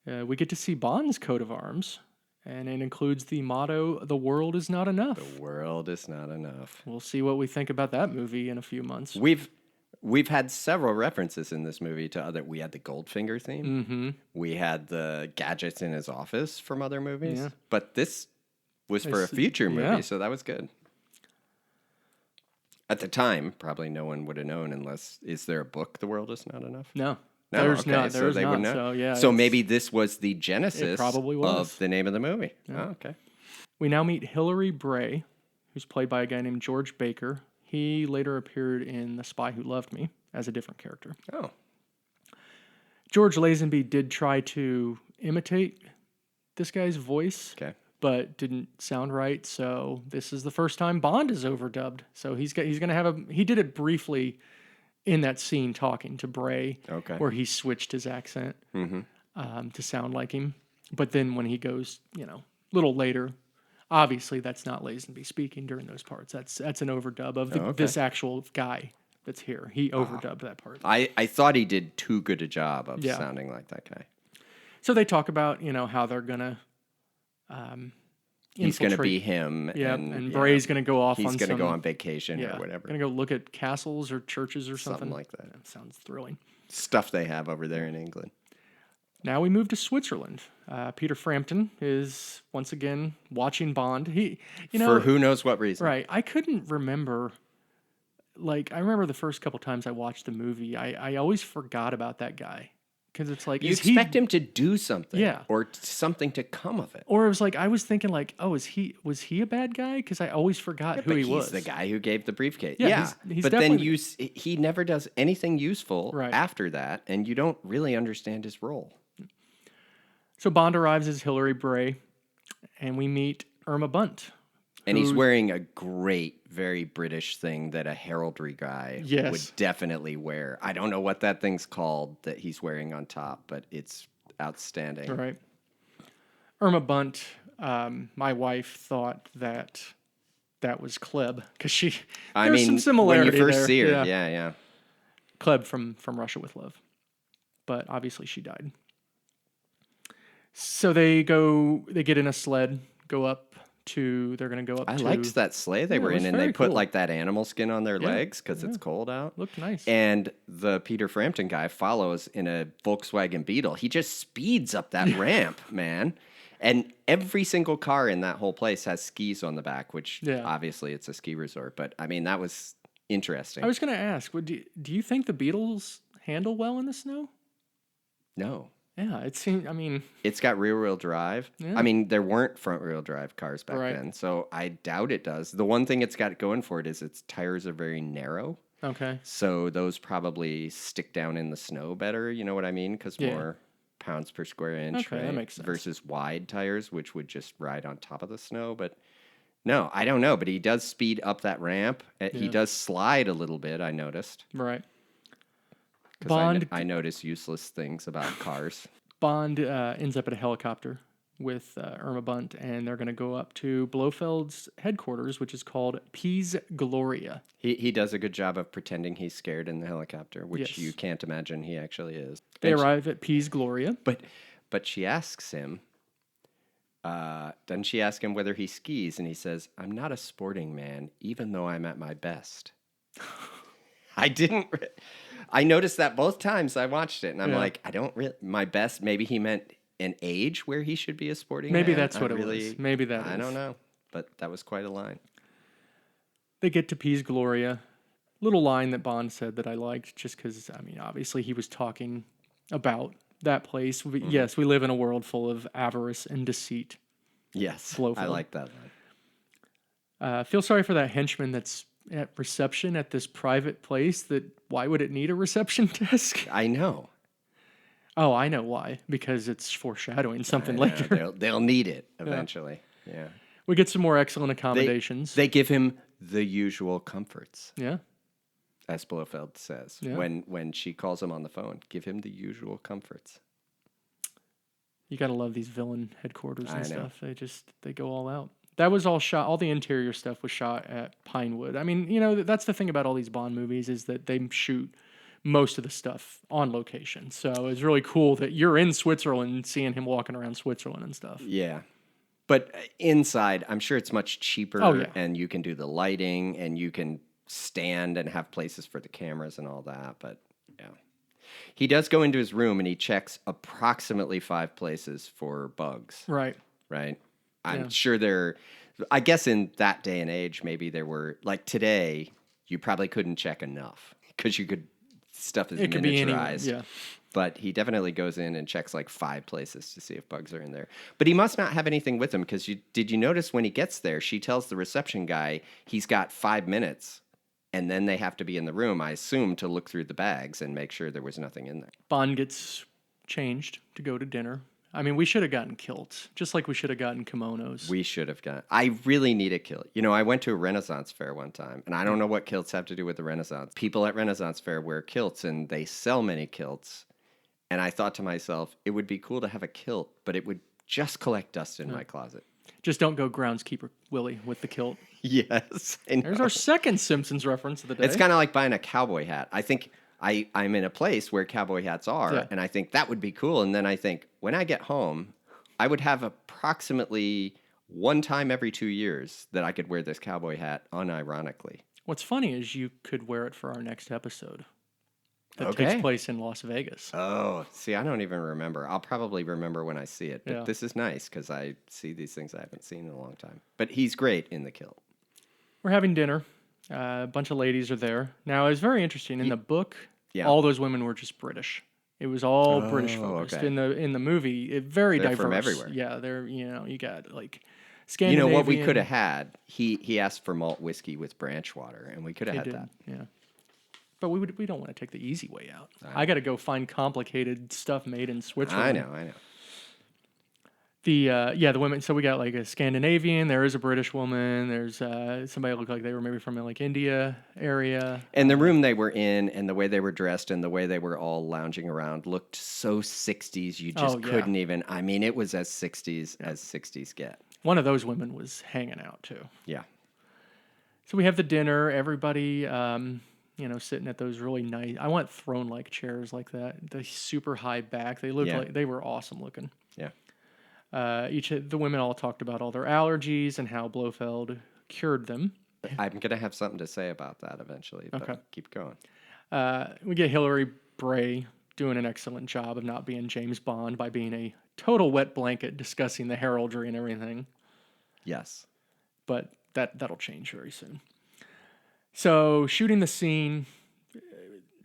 We get to see Bond's coat of arms, and it includes the motto, "The world is not enough." The world is not enough. We'll see what we think about that movie in a few months. We've had several references in this movie to other... We had the Goldfinger theme. Mm-hmm. We had the gadgets in his office from other movies. Yeah. But this was for a future movie, so that was good. At the time, probably no one would have known unless... Is there a book, The World is Not Enough? No. No, There's okay, not. so There's they not. wouldn't know. So yeah. So maybe this was the it genesis probably was. of the name of the movie. Yeah. Oh, okay. We now meet Hilary Bray, who's played by a guy named George Baker. He later appeared in The Spy Who Loved Me as a different character. Oh. George Lazenby did try to imitate this guy's voice, Okay. but didn't sound right. So this is the first time Bond is overdubbed. So he's going to have he did it briefly in that scene talking to Bray, Okay. where he switched his accent to sound like him. But then when he goes, a little later, obviously that's not Lazenby speaking during those parts. That's an overdub of this actual guy that's here. He overdubbed that part. I thought he did too good a job of sounding like that guy. So they talk about, how they're going to he's going to be him. Yeah, and Bray's going to go off on he's going to go on vacation or whatever. Going to go look at castles or churches or something. Like that. That sounds thrilling. Stuff they have over there in England. Now we move to Switzerland. Peter Frampton is once again watching Bond. For who knows what reason. Right. I couldn't remember. I remember the first couple times I watched the movie, I always forgot about that guy. Because it's like, you expect him to do something, or something to come of it, or it was like I was thinking, was he a bad guy? Because I always forgot who he was. He's the guy who gave the briefcase. He's but then he never does anything useful after that, and you don't really understand his role. So Bond arrives as Hilary Bray, and we meet Irma Bunt. And he's wearing a great, very British thing that a heraldry guy would definitely wear. I don't know what that thing's called that he's wearing on top, but it's outstanding. Right. Irma Bunt, my wife thought that was Kleb, because there's some similarity when you first there. see her, yeah. Kleb from Russia with Love. But obviously she died. So they get in a sled, they're going to go up I liked that sleigh they were in, and they put like that animal skin on their legs because it's cold out. Looked nice. And the Peter Frampton guy follows in a Volkswagen Beetle. He just speeds up that ramp, man. And every single car in that whole place has skis on the back, which obviously it's a ski resort. But I mean, that was interesting. I was going to ask, do you think the Beetles handle well in the snow? No. Yeah, it seemed, it's got rear-wheel drive. Yeah. I mean, there weren't front-wheel drive cars back then, so I doubt it does. The one thing it's got going for it is its tires are very narrow. Okay. So those probably stick down in the snow better, you know what I mean? Because more pounds per square inch, okay, that makes sense. versus wide tires, which would just ride on top of the snow. But no, I don't know. But he does speed up that ramp. He does slide a little bit, I noticed. Right. Because I notice useless things about cars. Bond ends up at a helicopter with Irma Bunt, and they're going to go up to Blofeld's headquarters, which is called Piz Gloria. He does a good job of pretending he's scared in the helicopter, which you can't imagine he actually is. They arrive at Piz Gloria. But she asks him, doesn't she ask him whether he skis? And he says, "I'm not a sporting man, even though I'm at my best." I noticed that both times I watched it, and I'm like, I don't really, my best, maybe he meant an age where he should be a sporting man. Maybe that's what it was. Maybe that I don't know, but that was quite a line. They get to Piz Gloria. Little line that Bond said that I liked, just because, obviously he was talking about that place. Yes, we live in a world full of avarice and deceit. Yes, Blofeld. I like that line. Feel sorry for that henchman that's at reception at this private place. Why would it need a reception desk? I know. Oh, I know why. Because it's foreshadowing something later. They'll need it eventually. Yeah. We get some more excellent accommodations. They give him the usual comforts. Yeah. As Blofeld says. Yeah. When she calls him on the phone, give him the usual comforts. You got to love these villain headquarters and stuff. They go all out. That was all shot. All the interior stuff was shot at Pinewood. That's the thing about all these Bond movies is that they shoot most of the stuff on location. So it's really cool that you're in Switzerland seeing him walking around Switzerland and stuff. Yeah. But inside, I'm sure it's much cheaper. Oh, yeah. And you can do the lighting and you can stand and have places for the cameras and all that. But yeah. He does go into his room and he checks approximately 5 places for bugs. Right. I'm sure I guess in that day and age, maybe there were, like today, you probably couldn't check enough because you could stuff is it could be anywhere. miniaturized. Yeah. But he definitely goes in and checks like 5 places to see if bugs are in there. But he must not have anything with him because did you notice when he gets there, she tells the reception guy he's got 5 minutes and then they have to be in the room, I assume, to look through the bags and make sure there was nothing in there. Bond gets changed to go to dinner. I mean, we should have gotten kilts, just like we should have gotten kimonos. We should have gotten... I really need a kilt. You know, I went to a Renaissance fair one time, and I don't know what kilts have to do with the Renaissance. People at Renaissance fair wear kilts, and they sell many kilts. And I thought to myself, it would be cool to have a kilt, but it would just collect dust in my closet. Just don't go groundskeeper Willie with the kilt. Yes. There's our second Simpsons reference of the day. It's kind of like buying a cowboy hat. I think I'm in a place where cowboy hats are, and I think that would be cool. And then I think, when I get home, I would have approximately one time every 2 years that I could wear this cowboy hat unironically. What's funny is you could wear it for our next episode. That takes place in Las Vegas. Oh, see, I don't even remember. I'll probably remember when I see it. But this is nice because I see these things I haven't seen in a long time. But he's great in the kilt. We're having dinner. A bunch of ladies are there. Now, it's very interesting. In the book, all those women were just British. It was all British focused. Okay. In the movie, very diverse. From everywhere. Yeah, you got like Scandinavian. You know what we could have had? He asked for malt whiskey with branch water, and we could have had that. Yeah. But we don't want to take the easy way out. I got to go find complicated stuff made in Switzerland. I know. The women. So we got like a Scandinavian. There is a British woman. There's somebody looked like they were maybe from like India area. And the room they were in, and the way they were dressed, and the way they were all lounging around looked so 60s. You just couldn't even. I mean, it was as 60s as 60s get. One of those women was hanging out too. Yeah. So we have the dinner. Everybody. Sitting at those really nice. I want throne-like chairs like that. The super high back. They looked like they were awesome looking. Yeah. Each of the women all talked about all their allergies and how Blofeld cured them. I'm gonna have something to say about that eventually. But okay. Keep going. We get Hilary Bray doing an excellent job of not being James Bond by being a total wet blanket discussing the heraldry and everything. Yes. But that'll change very soon. So shooting the scene,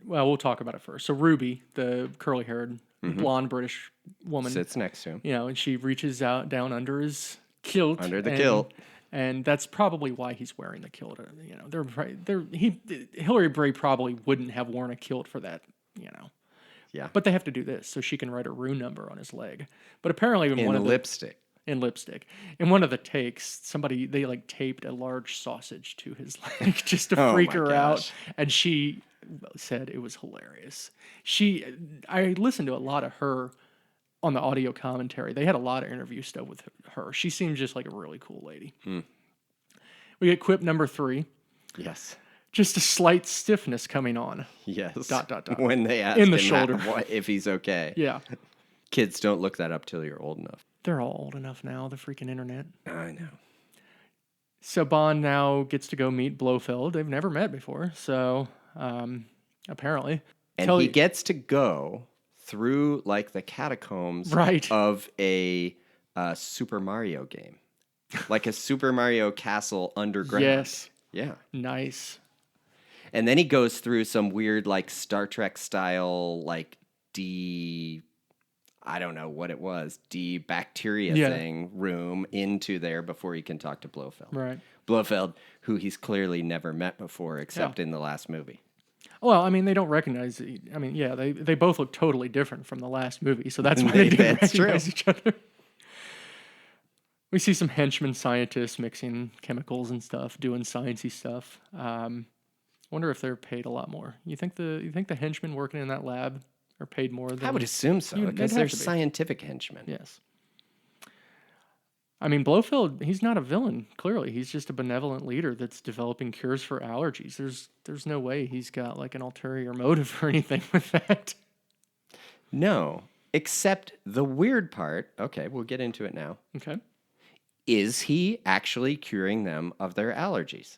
well, we'll talk about it first. So Ruby, the curly-haired, blonde British woman, sits next to him. And she reaches out down under his kilt. Under the kilt. And that's probably why he's wearing the kilt. Hilary Bray probably wouldn't have worn a kilt for that, Yeah. But they have to do this so she can write a rune number on his leg. But apparently in lipstick. In lipstick. In one of the takes, they like taped a large sausage to his leg just to freak her out. And she said it was hilarious. I listened to a lot of her on the audio commentary. They had a lot of interview stuff with her. She seems just like a really cool lady. We get quip number 3. Yes. Just a slight stiffness coming on. Yes. ... When they ask in the shoulder if he's okay. Yeah. Kids don't look that up till you're old enough. They're all old enough now, the freaking internet. I know. So Bond now gets to go meet Blofeld. They've never met before, so apparently. And he gets to go through like the catacombs of a Super Mario game. Like a Super Mario Castle underground. Yes. Yeah. Nice. And then he goes through some weird like Star Trek style like I don't know what it was, bacteria thing room into there before he can talk to Blofeld. Right. Blofeld, who he's clearly never met before except in the last movie. Well, I mean, they don't recognize. They both look totally different from the last movie, so that's why they didn't recognize each other. We see some henchmen scientists mixing chemicals and stuff, doing sciencey stuff. Wonder if they're paid a lot more. You think the henchmen working in that lab are paid more than... I would assume so, because they're scientific henchmen. Yes. I mean, Blofeld, he's not a villain, clearly. He's just a benevolent leader that's developing cures for allergies. There's no way he's got like an ulterior motive or anything with that. No, except the weird part, okay, we'll get into it now. Okay. Is he actually curing them of their allergies?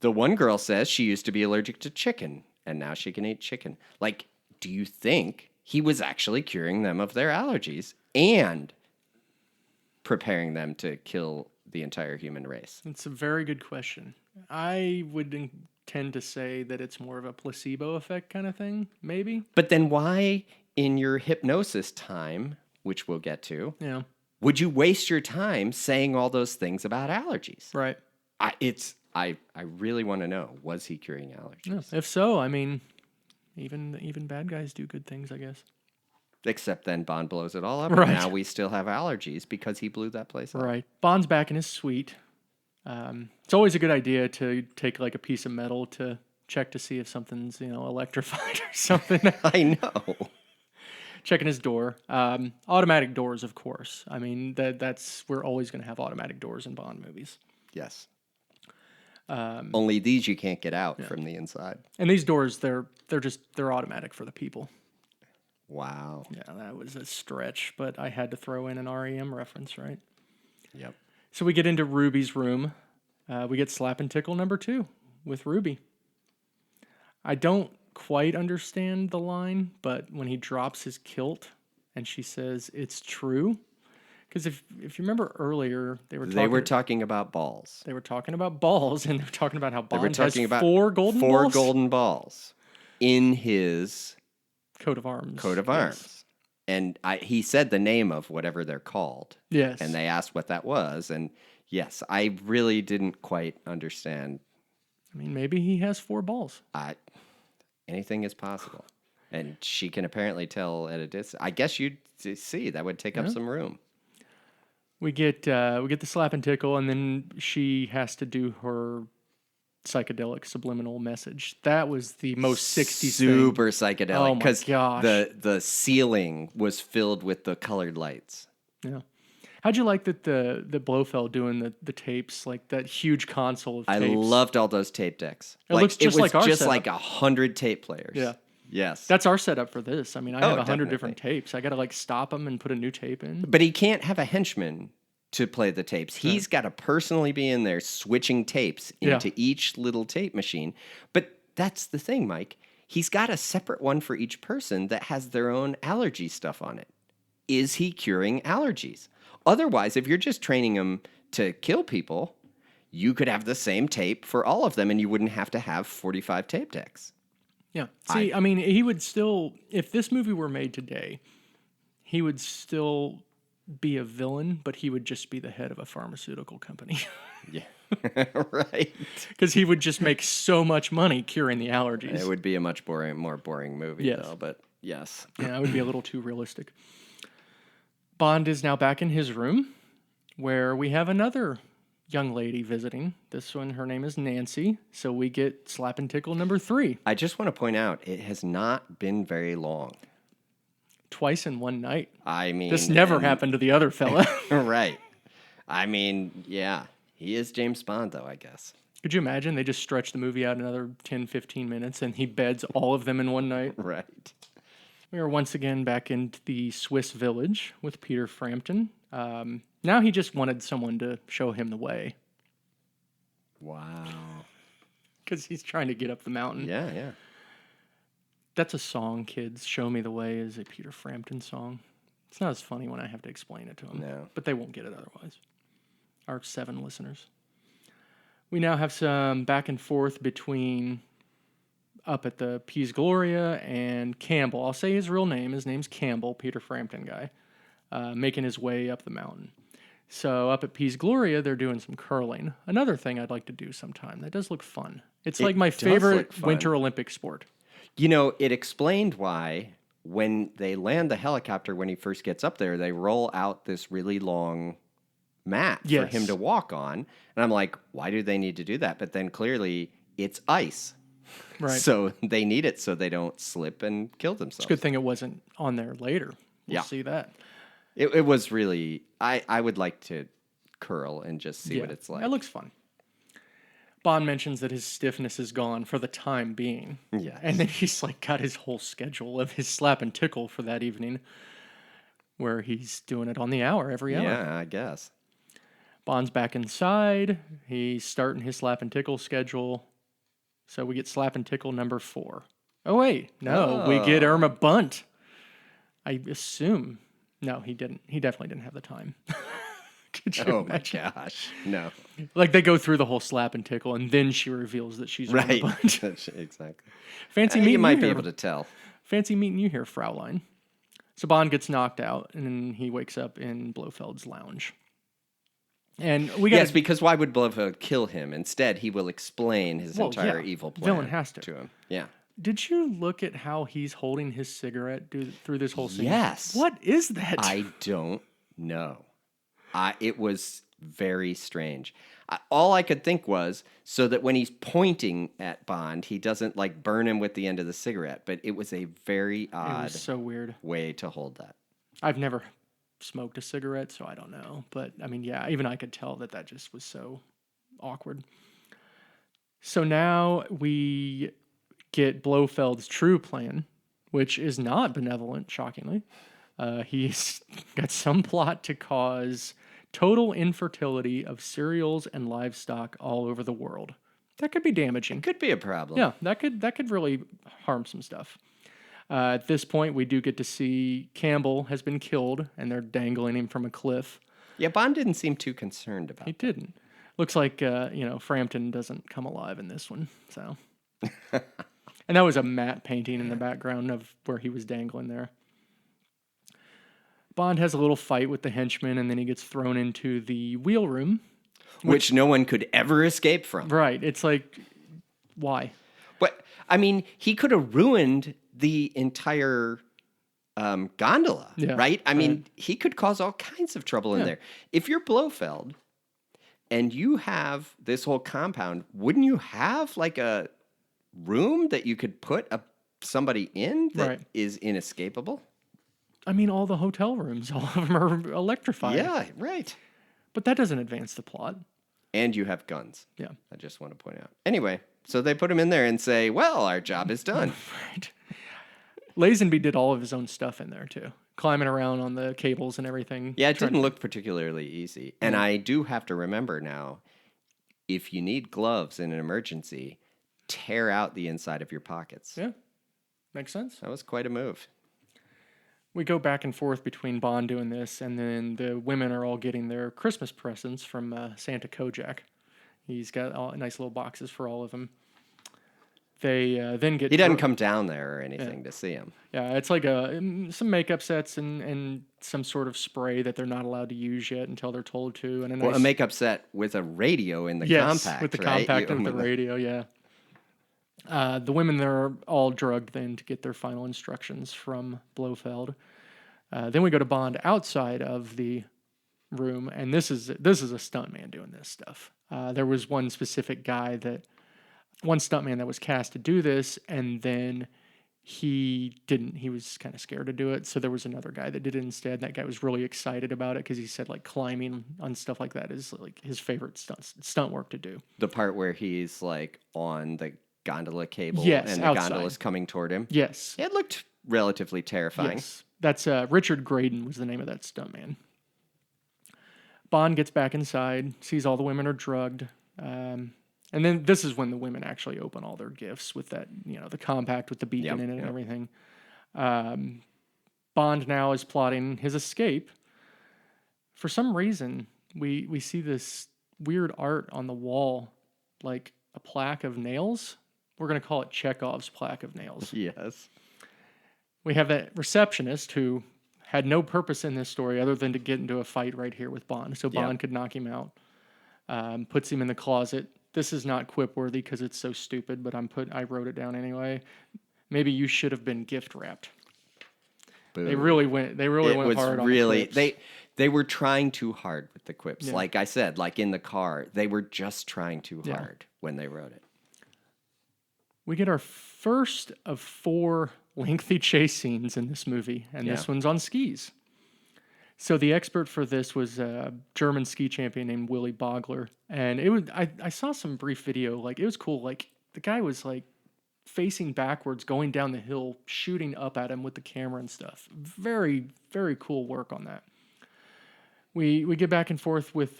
The one girl says she used to be allergic to chicken, and now she can eat chicken. Like, do you think he was actually curing them of their allergies and preparing them to kill the entire human race? It's a very good question. I would tend to say that it's more of a placebo effect kind of thing, maybe. But then why, in your hypnosis time, which we'll get to, would you waste your time saying all those things about allergies? Right. I really want to know, was he curing allergies? Yeah. If so, I mean, even bad guys do good things, I guess. Except then Bond blows it all up, right. and now we still have allergies because he blew that place up. Right. Bond's back in his suite. It's always a good idea to take like a piece of metal to check to see if something's, electrified or something. I know. Checking his door. Automatic doors, of course. I mean, we're always going to have automatic doors in Bond movies. Yes. Only these you can't get out from the inside. And these doors, they're automatic for the people. Wow. Yeah, that was a stretch, but I had to throw in an REM reference, right? Yep. So we get into Ruby's room. We get Slap and Tickle number 2 with Ruby. I don't quite understand the line, but when he drops his kilt and she says, "It's true." Because if you remember earlier, they were talking about balls. They were talking about balls, and they were talking about how Bond has about 4 golden balls. 4 golden balls in his coat of arms. Yes. And he said the name of whatever they're called. Yes. And they asked what that was. And yes, I really didn't quite understand. I mean, maybe he has 4 balls. Anything is possible. And she can apparently tell at a distance. I guess you'd see that would take up some room. We get the Slap and Tickle, and then she has to do her psychedelic subliminal message. That was the most 60s super thing. Psychedelic. Oh my gosh. The ceiling was filled with the colored lights. Yeah. How'd you like that the Blofeld doing the tapes, like that huge console of tapes? I loved all those tape decks. It looks just like our just setup. like 100 tape players. Yeah. Yes. That's our setup for this. I mean, I have 100 different definitely. tapes. I got to stop them and put a new tape in. But he can't have a henchman to play the tapes. He's got to personally be in there switching tapes into each little tape machine. But that's the thing, Mike. He's got a separate one for each person that has their own allergy stuff on it. Is he curing allergies? Otherwise, if you're just training him to kill people, you could have the same tape for all of them and you wouldn't have to have 45 tape decks. Yeah. See, I mean, he would still, if this movie were made today, he would still be a villain, but he would just be the head of a pharmaceutical company. Yeah. Right. Because he would just make so much money curing the allergies. It would be a much more boring movie, though, but yes. Yeah, it would be a little too realistic. Bond is now back in his room, where we have another young lady visiting. This one, her name is Nancy, so we get Slap and Tickle number 3. I just want to point out, it has not been very long. Twice in one night. I mean... This never happened to the other fella. Right. I mean, yeah. He is James Bond, though, I guess. Could you imagine? They just stretch the movie out another 10, 15 minutes, and he beds all of them in one night. Right. We are once again back in the Swiss village with Peter Frampton. Now he just wanted someone to show him the way. Wow. Because he's trying to get up the mountain. Yeah, yeah. That's a song, kids. Show Me the Way is a Peter Frampton song. It's not as funny when I have to explain it to them. No. But they won't get it otherwise. Our 7 listeners. We now have some back and forth between up at the Piz Gloria and Campbell. I'll say his real name. His name's Campbell, Peter Frampton guy, making his way up the mountain. So up at Piz Gloria, they're doing some curling. Another thing I'd like to do sometime. That does look fun. It's like my favorite Winter Olympic sport. You know, it explained why when they land the helicopter, when he first gets up there, they roll out this really long mat for him to walk on. And I'm like, why do they need to do that? But then clearly it's ice. Right. So they need it so they don't slip and kill themselves. It's a good thing it wasn't on there later. We'll see that. It was really, I would like to curl and just see what it's like. It looks fun. Bond mentions that his stiffness is gone for the time being. Yeah. And then he's got his whole schedule of his Slap and Tickle for that evening, where he's doing it on the hour, every hour. Yeah, I guess. Bond's back inside. He's starting his Slap and Tickle schedule. So we get Slap and Tickle number 4. Oh, wait. No, we get Irma Bunt. I assume. No, he didn't. He definitely didn't have the time. Could you imagine? My gosh. No. Like they go through the whole slap and tickle, and then she reveals that she's Right. exactly. Fancy meeting you might be able to tell. Fancy meeting you here, Fraulein. So Bond gets knocked out, and then he wakes up in Blofeld's lounge. And yes, because why would Blofeld kill him? Instead, he will explain his entire evil plan. Villain has to him. Yeah. Did you look at how he's holding his cigarette through this whole scene? Yes. What is that? I don't know. It was very strange. All I could think was so that when he's pointing at Bond, he doesn't like burn him with the end of the cigarette. But it was a very odd, so weird way to hold that. I've never smoked a cigarette, so I don't know. But I mean, yeah, even I could tell that just was so awkward. So now we get Blofeld's true plan, which is not benevolent, shockingly. He's got some plot to cause total infertility of cereals and livestock all over the world. That could be damaging. Could be a problem. Yeah, that could really harm some stuff. At this point, we do get to see Campbell has been killed, and they're dangling him from a cliff. Yeah, Bond didn't seem too concerned about it. He didn't. Looks like, Frampton doesn't come alive in this one, so... And that was a matte painting in the background of where he was dangling there. Bond has a little fight with the henchman, and then he gets thrown into the wheel room. Which no one could ever escape from. Right. It's like, why? But, I mean, he could have ruined the entire gondola, right? I mean, he could cause all kinds of trouble in there. If you're Blofeld and you have this whole compound, wouldn't you have like a room that you could put somebody in that is inescapable? I mean, all the hotel rooms, all of them are electrified. Yeah, right. But that doesn't advance the plot. And you have guns. Yeah. I just want to point out. Anyway, so they put him in there and say, well, our job is done. Right. Lazenby did all of his own stuff in there, too. Climbing around on the cables and everything. Yeah, it didn't look particularly easy. And I do have to remember now, if you need gloves in an emergency, tear out the inside of your pockets. Yeah. Makes sense. That was quite a move. We go back and forth between Bond doing this, and then the women are all getting their Christmas presents from Santa Kojak. He's got nice little boxes for all of them. They then get... He doesn't come down there or anything to see him. Yeah, it's like some makeup sets and some sort of spray that they're not allowed to use yet until they're told to. And a makeup set with a radio in the compact, Yes, with the compact and with the radio, yeah. The women, they're all drugged then to get their final instructions from Blofeld. Then we go to Bond outside of the room, and this is a stuntman doing this stuff. There was one stuntman that was cast to do this, and then he didn't. He was kind of scared to do it, so there was another guy that did it instead. That guy was really excited about it because he said like climbing on stuff like that is like his favorite stunt work to do. The part where he's like on the gondola cable, yes, and the gondola's coming toward him. Yes, it looked relatively terrifying. Yes, that's Richard Graydon was the name of that stuntman. Bond gets back inside, sees all the women are drugged, and then this is when the women actually open all their gifts with that, the compact with the beacon in it and everything. Bond now is plotting his escape. For some reason, we see this weird art on the wall, like a plaque of nails. We're going to call it Chekhov's plaque of nails. Yes. We have that receptionist who had no purpose in this story other than to get into a fight right here with Bond, so Bond could knock him out. Puts him in the closet. This is not quip-worthy because it's so stupid, but I wrote it down anyway. Maybe you should have been gift wrapped. Boom. They really went hard on the quips. They were trying too hard with the quips. Yeah. Like I said, like in the car, they were just trying too hard when they wrote it. We get our first of 4 lengthy chase scenes in this movie, and this one's on skis. So the expert for this was a German ski champion named Willy Bogler, and I saw some brief video. Like, it was cool. Like, the guy was like facing backwards, going down the hill, shooting up at him with the camera and stuff. Very, very cool work on that. We get back and forth with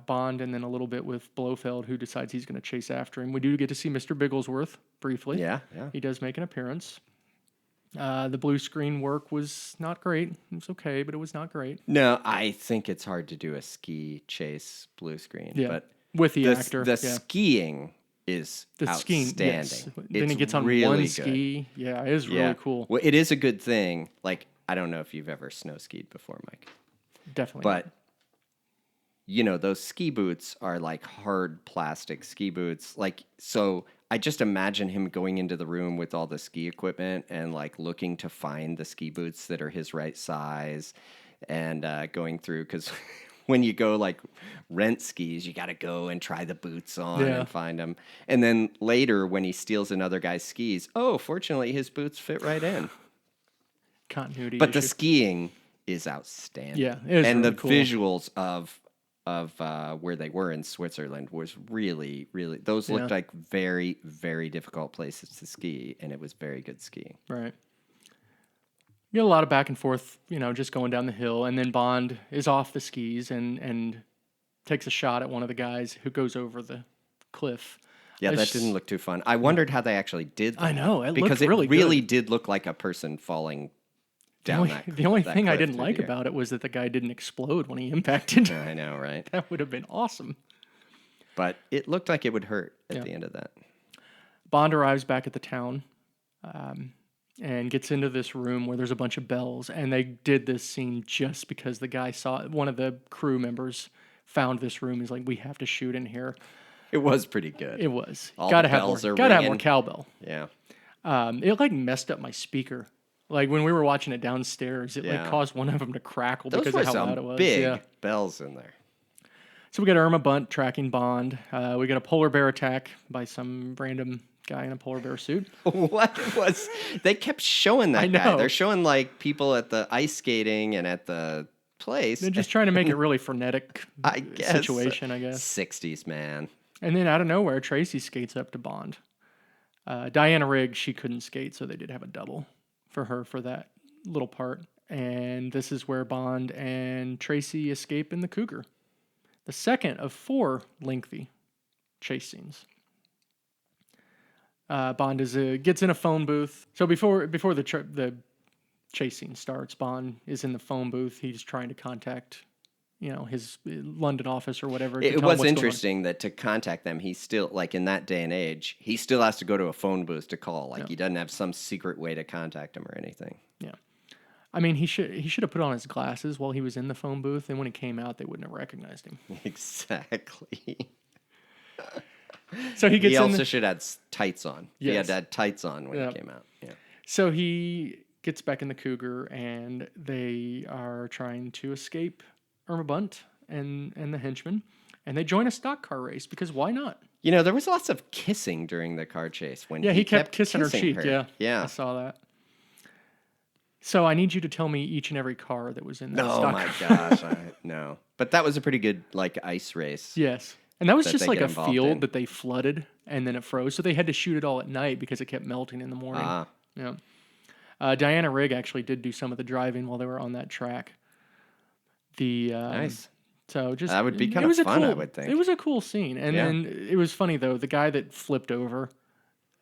Bond, and then a little bit with Blofeld, who decides he's going to chase after him. We do get to see Mr. Bigglesworth briefly. Yeah. He does make an appearance. The blue screen work was not great. It was okay, but it was not great. No, I think it's hard to do a ski chase blue screen. Yeah, but with the actor. The skiing is outstanding. Yes. Then he gets on really one good. ski. Yeah, it is really cool. Well, it is a good thing. Like, I don't know if you've ever snow skied before, Mike. Definitely. But those ski boots are like hard plastic ski boots. Like, so I just imagine him going into the room with all the ski equipment and like looking to find the ski boots that are his right size and going through, because when you go like rent skis, you got to go and try the boots on and find them. And then later when he steals another guy's skis, fortunately his boots fit right in. Continuity But issue. the skiing is outstanding. Yeah, it is and really the cool. visuals of where they were in Switzerland was really, really, those looked like very, very difficult places to ski, and it was very good skiing. Right. You get a lot of back and forth, just going down the hill, and then Bond is off the skis and takes a shot at one of the guys who goes over the cliff. Yeah, that didn't look too fun. I wondered how they actually did that. I know, because looked really it really good. did look like a person falling down The only thing I cliff didn't through like the air. about it was that the guy didn't explode when he impacted. I know, right? That would have been awesome. But it looked like it would hurt at the end of that. Bond arrives back at the town and gets into this room where there's a bunch of bells. And they did this scene just because the guy saw, one of the crew members found this room. He's like, we have to shoot in here. It was pretty good. It was. All Gotta the have bells more. are Gotta have ringing. more cowbell. Yeah. It like messed up my speaker. Like when we were watching it downstairs, it like caused one of them to crackle Those because were of how some loud it was. big bells in there. So we got Irma Bunt tracking Bond. We got a polar bear attack by some random guy in a polar bear suit. What was? They kept showing that I guy. know. They're showing like people at the ice skating and at the place. They're just trying to make it really frenetic situation, I guess. 60s, man. And then out of nowhere, Tracy skates up to Bond. Diana Rigg, she couldn't skate, so they did have a double for her for that little part. And this is where Bond and Tracy escape in the Cougar. The second of 4 lengthy chase scenes. Bond gets in a phone booth. So before the chase scene starts, Bond is in the phone booth. He's trying to contact, his London office or whatever. It was interesting that to contact them, he's still, like in that day and age, he still has to go to a phone booth to call. Like he doesn't have some secret way to contact them or anything. Yeah. I mean, he should have put on his glasses while he was in the phone booth, and when he came out, they wouldn't have recognized him. Exactly. So he also should have had tights on. Yes. He had to have tights on when he came out. Yeah. So he gets back in the Cougar, and they are trying to escape Irma Bunt and the henchmen, and they join a stock car race because why not? There was lots of kissing during the car chase. When he kept kissing her cheek. Her. Yeah, I saw that. So I need you to tell me each and every car that was in that stock car. Oh my gosh, no. But that was a pretty good ice race. Yes. And that was just like a field in. that they flooded and then it froze. So they had to shoot it all at night because it kept melting in the morning. Yeah. Diana Rigg actually did do some of the driving while they were on that track. Nice. So just that would be kind of fun, I would think. It was a cool scene. And then it was funny though, the guy that flipped over,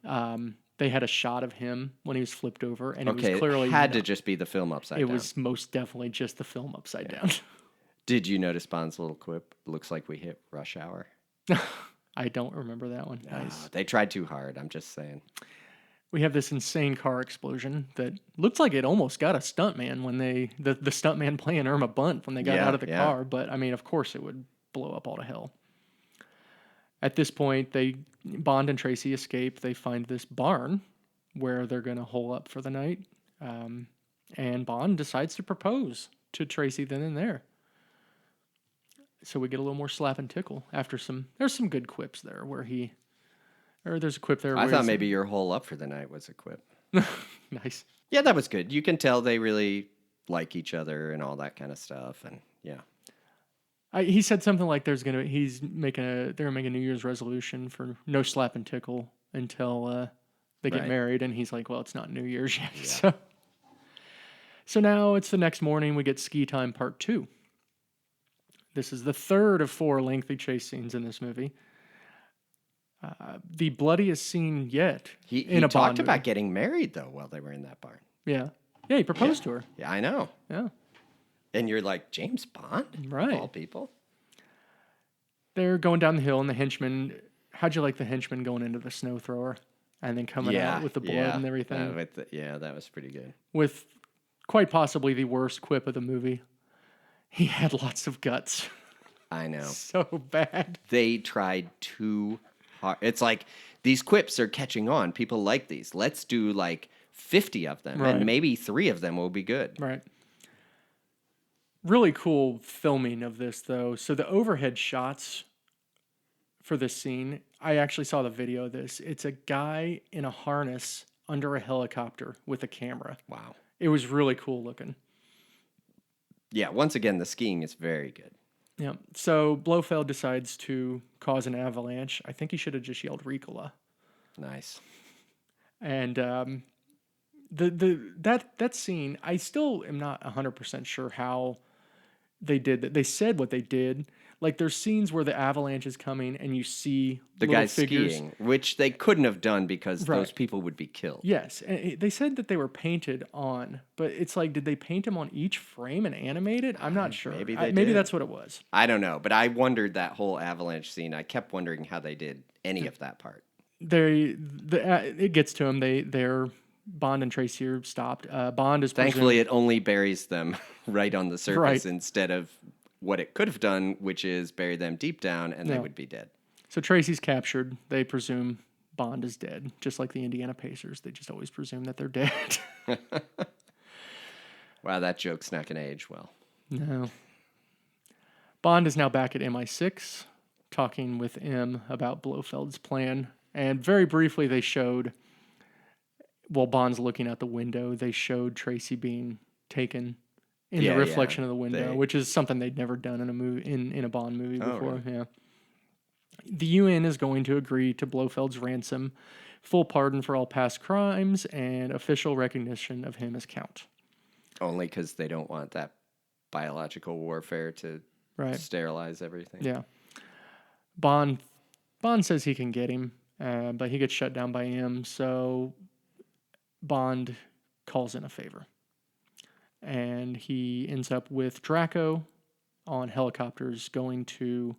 they had a shot of him when he was flipped over, and it was clearly it had to just be the film upside down. It was most definitely just the film upside down. Did you notice Bond's little quip? Looks like we hit rush hour. I don't remember that one. Nice. They tried too hard. I'm just saying. We have this insane car explosion that looks like it almost got a stuntman when the stuntman playing Irma Bunt when they got out of the car. But I mean, of course, it would blow up all to hell. At this point, Bond and Tracy escape. They find this barn where they're going to hole up for the night. And Bond decides to propose to Tracy then and there. So we get a little more slap and tickle after there's some good quips there there's a quip there. I thought maybe your hole up for the night was a quip. Nice. Yeah, that was good. You can tell they really like each other and all that kind of stuff. And yeah. He said something like they're gonna make a New Year's resolution for no slap and tickle until they get married, and he's like, well, it's not New Year's yet. Yeah. So now it's the next morning. We get ski time part 2. This is the third of 4 lengthy chase scenes in this movie. The bloodiest scene yet. He talked about getting married though while they were in that barn. Yeah. Yeah, he proposed to her. Yeah, I know. Yeah. And you're like, James Bond? Right. Of all people? They're going down the hill, and the henchman... How'd you like the henchman going into the snow thrower and then coming out with the blood and everything? That was pretty good. With quite possibly the worst quip of the movie. He had lots of guts. I know. So bad. They tried too hard. It's like, these quips are catching on. People like these. Let's do like 50 of them, and maybe 3 of them will be good. Right. Really cool filming of this, though. So the overhead shots for this scene, I actually saw the video of this. It's a guy in a harness under a helicopter with a camera. Wow. It was really cool looking. Yeah, once again, the skiing is very good. Yeah. So Blofeld decides to cause an avalanche. I think he should have just yelled Ricola. Nice. And that scene, I still am not 100% sure how they did that. They said what they did. Like, there's scenes where the avalanche is coming and you see the guys figures. Skiing, which they couldn't have done because those people would be killed. Yes. And they said that they were painted on, but it's like, did they paint them on each frame and animate it? I'm not sure. Maybe that's what it was. I don't know, but I wondered that whole avalanche scene. I kept wondering how they did any of that part. It gets to them. They're Bond and Tracy are stopped. Bond is thankfully it only buries them right on the surface instead of what it could have done, which is bury them deep down and they would be dead. So Tracy's captured. They presume Bond is dead, just like the Indiana Pacers. They just always presume that they're dead. Wow, that joke's not going to age well. No. Bond is now back at MI6, talking with M about Blofeld's plan. And very briefly, they showed, while Bond's looking out the window, they showed Tracy being taken in the reflection of the window, which is something they'd never done in a movie in a Bond movie before. Really? Yeah. The UN is going to agree to Blofeld's ransom, full pardon for all past crimes, and official recognition of him as Count. Only because they don't want that biological warfare to sterilize everything. Yeah. Bond says he can get him, but he gets shut down by M, so Bond calls in a favor. And he ends up with Draco on helicopters going to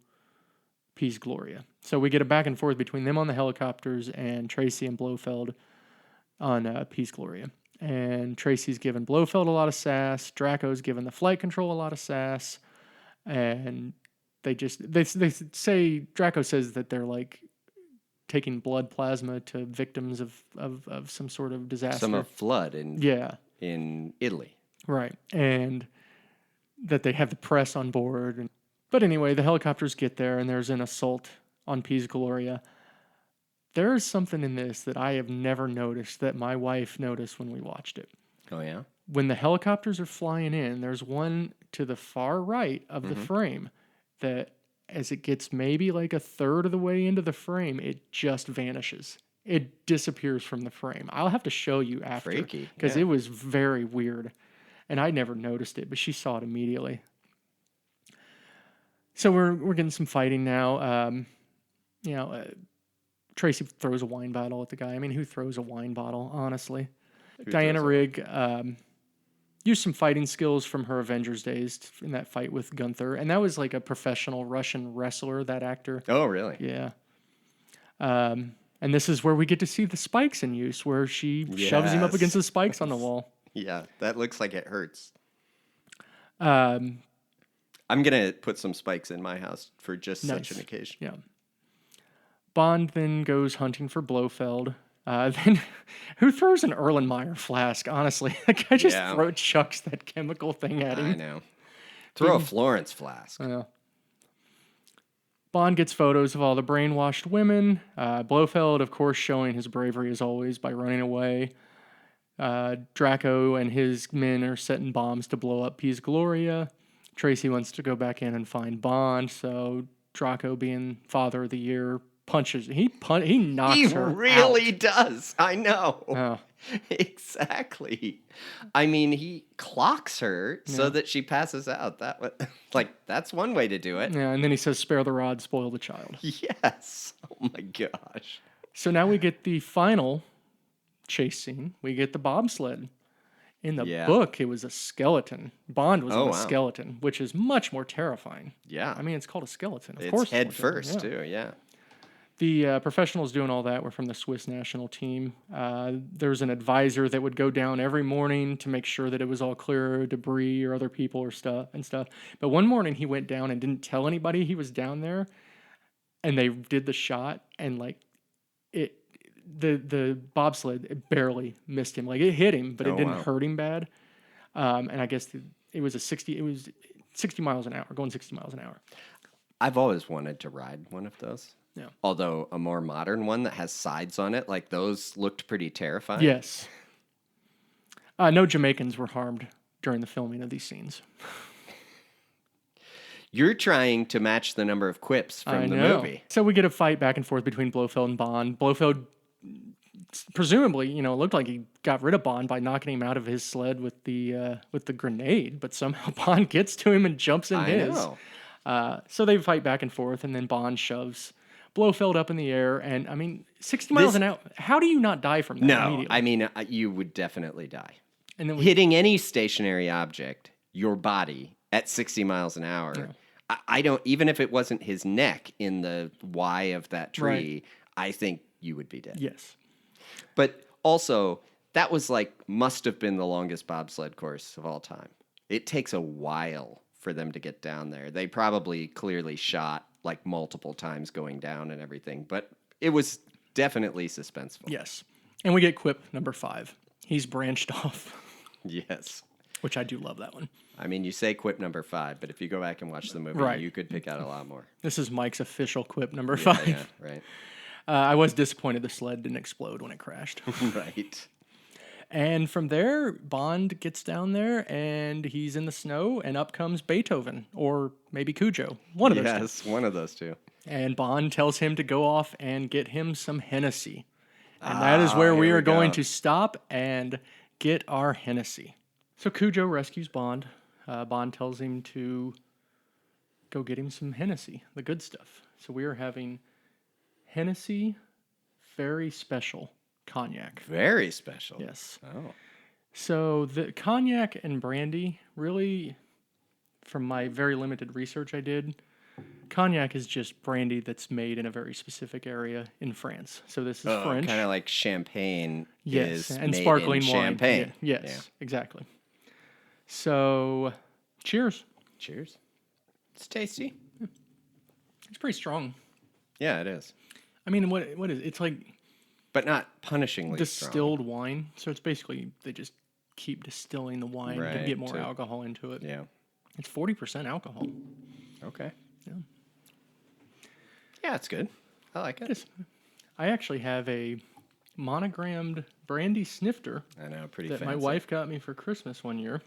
Peace Gloria. So we get a back and forth between them on the helicopters and Tracy and Blofeld on Peace Gloria. And Tracy's giving Blofeld a lot of sass. Draco's giving the flight control a lot of sass. And they say, Draco says that they're like taking blood plasma to victims of some sort of disaster. Some flood in Italy. Right. And that they have the press on board. But anyway, the helicopters get there and there's an assault on Peace Gloria. There is something in this that I have never noticed that my wife noticed when we watched it. Oh, yeah? When the helicopters are flying in, there's one to the far right of the frame that as it gets maybe like a third of the way into the frame, it just vanishes. It disappears from the frame. I'll have to show you after. Freaky. Because it was very weird. And I never noticed it, but she saw it immediately. So we're getting some fighting now. Tracy throws a wine bottle at the guy. I mean, who throws a wine bottle, honestly? Diana Rigg used some fighting skills from her Avengers days in that fight with Gunther. And that was like a professional Russian wrestler, that actor. Oh, really? Yeah. And this is where we get to see the spikes in use, where she shoves him up against the spikes on the wall. Yeah, that looks like it hurts. I'm going to put some spikes in my house for just such an occasion. Yeah. Bond then goes hunting for Blofeld. Then who throws an Erlenmeyer flask, honestly? That guy just chucks that chemical thing at him. I know. Throw a Florence flask. Bond gets photos of all the brainwashed women. Blofeld, of course, showing his bravery as always by running away. Draco and his men are setting bombs to blow up Peace Gloria. Tracy wants to go back in and find Bond, so Draco, being Father of the Year, punches. He knocks her out. He really does. I know. Oh. Exactly. I mean, he clocks her so that she passes out. That's one way to do it. Yeah, and then he says, "Spare the rod, spoil the child." Yes. Oh my gosh. So now we get the final chase scene. We get the bobsled. In the book, it was a skeleton. Bond was on a skeleton, which is much more terrifying. Yeah. I mean, it's called a skeleton. Of it's course, head first, too, yeah. The professionals doing all that were from the Swiss national team. There's an advisor that would go down every morning to make sure that it was all clear of debris or other people or stuff. But one morning he went down and didn't tell anybody he was down there, and they did the shot, and like the bobsled, it barely missed him. Like, it hit him, but it didn't hurt him bad. And I guess it was 60 miles an hour, going 60 miles an hour. I've always wanted to ride one of those. Yeah. Although a more modern one that has sides on it, like those looked pretty terrifying. Yes. No Jamaicans were harmed during the filming of these scenes. You're trying to match the number of quips from the movie. So we get a fight back and forth between Blofeld and Bond. Blofeld, presumably, it looked like he got rid of Bond by knocking him out of his sled with the grenade, but somehow Bond gets to him and jumps in his. Know. So they fight back and forth, and then Bond shoves Blofeld up in the air, and I mean, 60 miles an hour. How do you not die from that? No, immediately? I mean, you would definitely die. And then hitting any stationary object, your body at 60 miles an hour. Yeah. I don't, even if it wasn't his neck in the Y of that tree, I think you would be dead. Yes. But also, that was must have been the longest bobsled course of all time. It takes a while for them to get down there. They probably clearly shot multiple times going down and everything, but it was definitely suspenseful. Yes. And we get quip number 5. He's branched off. Yes. Which I do love that one. I mean, you say quip number 5, but if you go back and watch the movie, you could pick out a lot more. This is Mike's official quip number 5. Yeah, right. I was disappointed the sled didn't explode when it crashed. Right. And from there, Bond gets down there, and he's in the snow, and up comes Beethoven, or maybe Cujo. One of those two. Yes, one of those two. And Bond tells him to go off and get him some Hennessy. And that is where we are going to stop and get our Hennessy. So Cujo rescues Bond. Bond tells him to go get him some Hennessy, the good stuff. So we are having Hennessy Very Special Cognac. Very special. Yes. Oh. So the cognac and brandy, really, from my very limited research I did, cognac is just brandy that's made in a very specific area in France. So this is French. Kind of like champagne is and made sparkling in wine. champagne. Yes, exactly. So, cheers. Cheers. It's tasty. It's pretty strong. Yeah, it is. I mean, what is it? It's like... But not punishingly distilled wine. So it's basically, they just keep distilling the wine to get more alcohol into it. Yeah. It's 40% alcohol. Okay. Yeah. Yeah, it's good. I like it. I actually have a monogrammed brandy snifter. I know, pretty that fancy. My wife got me for Christmas one year.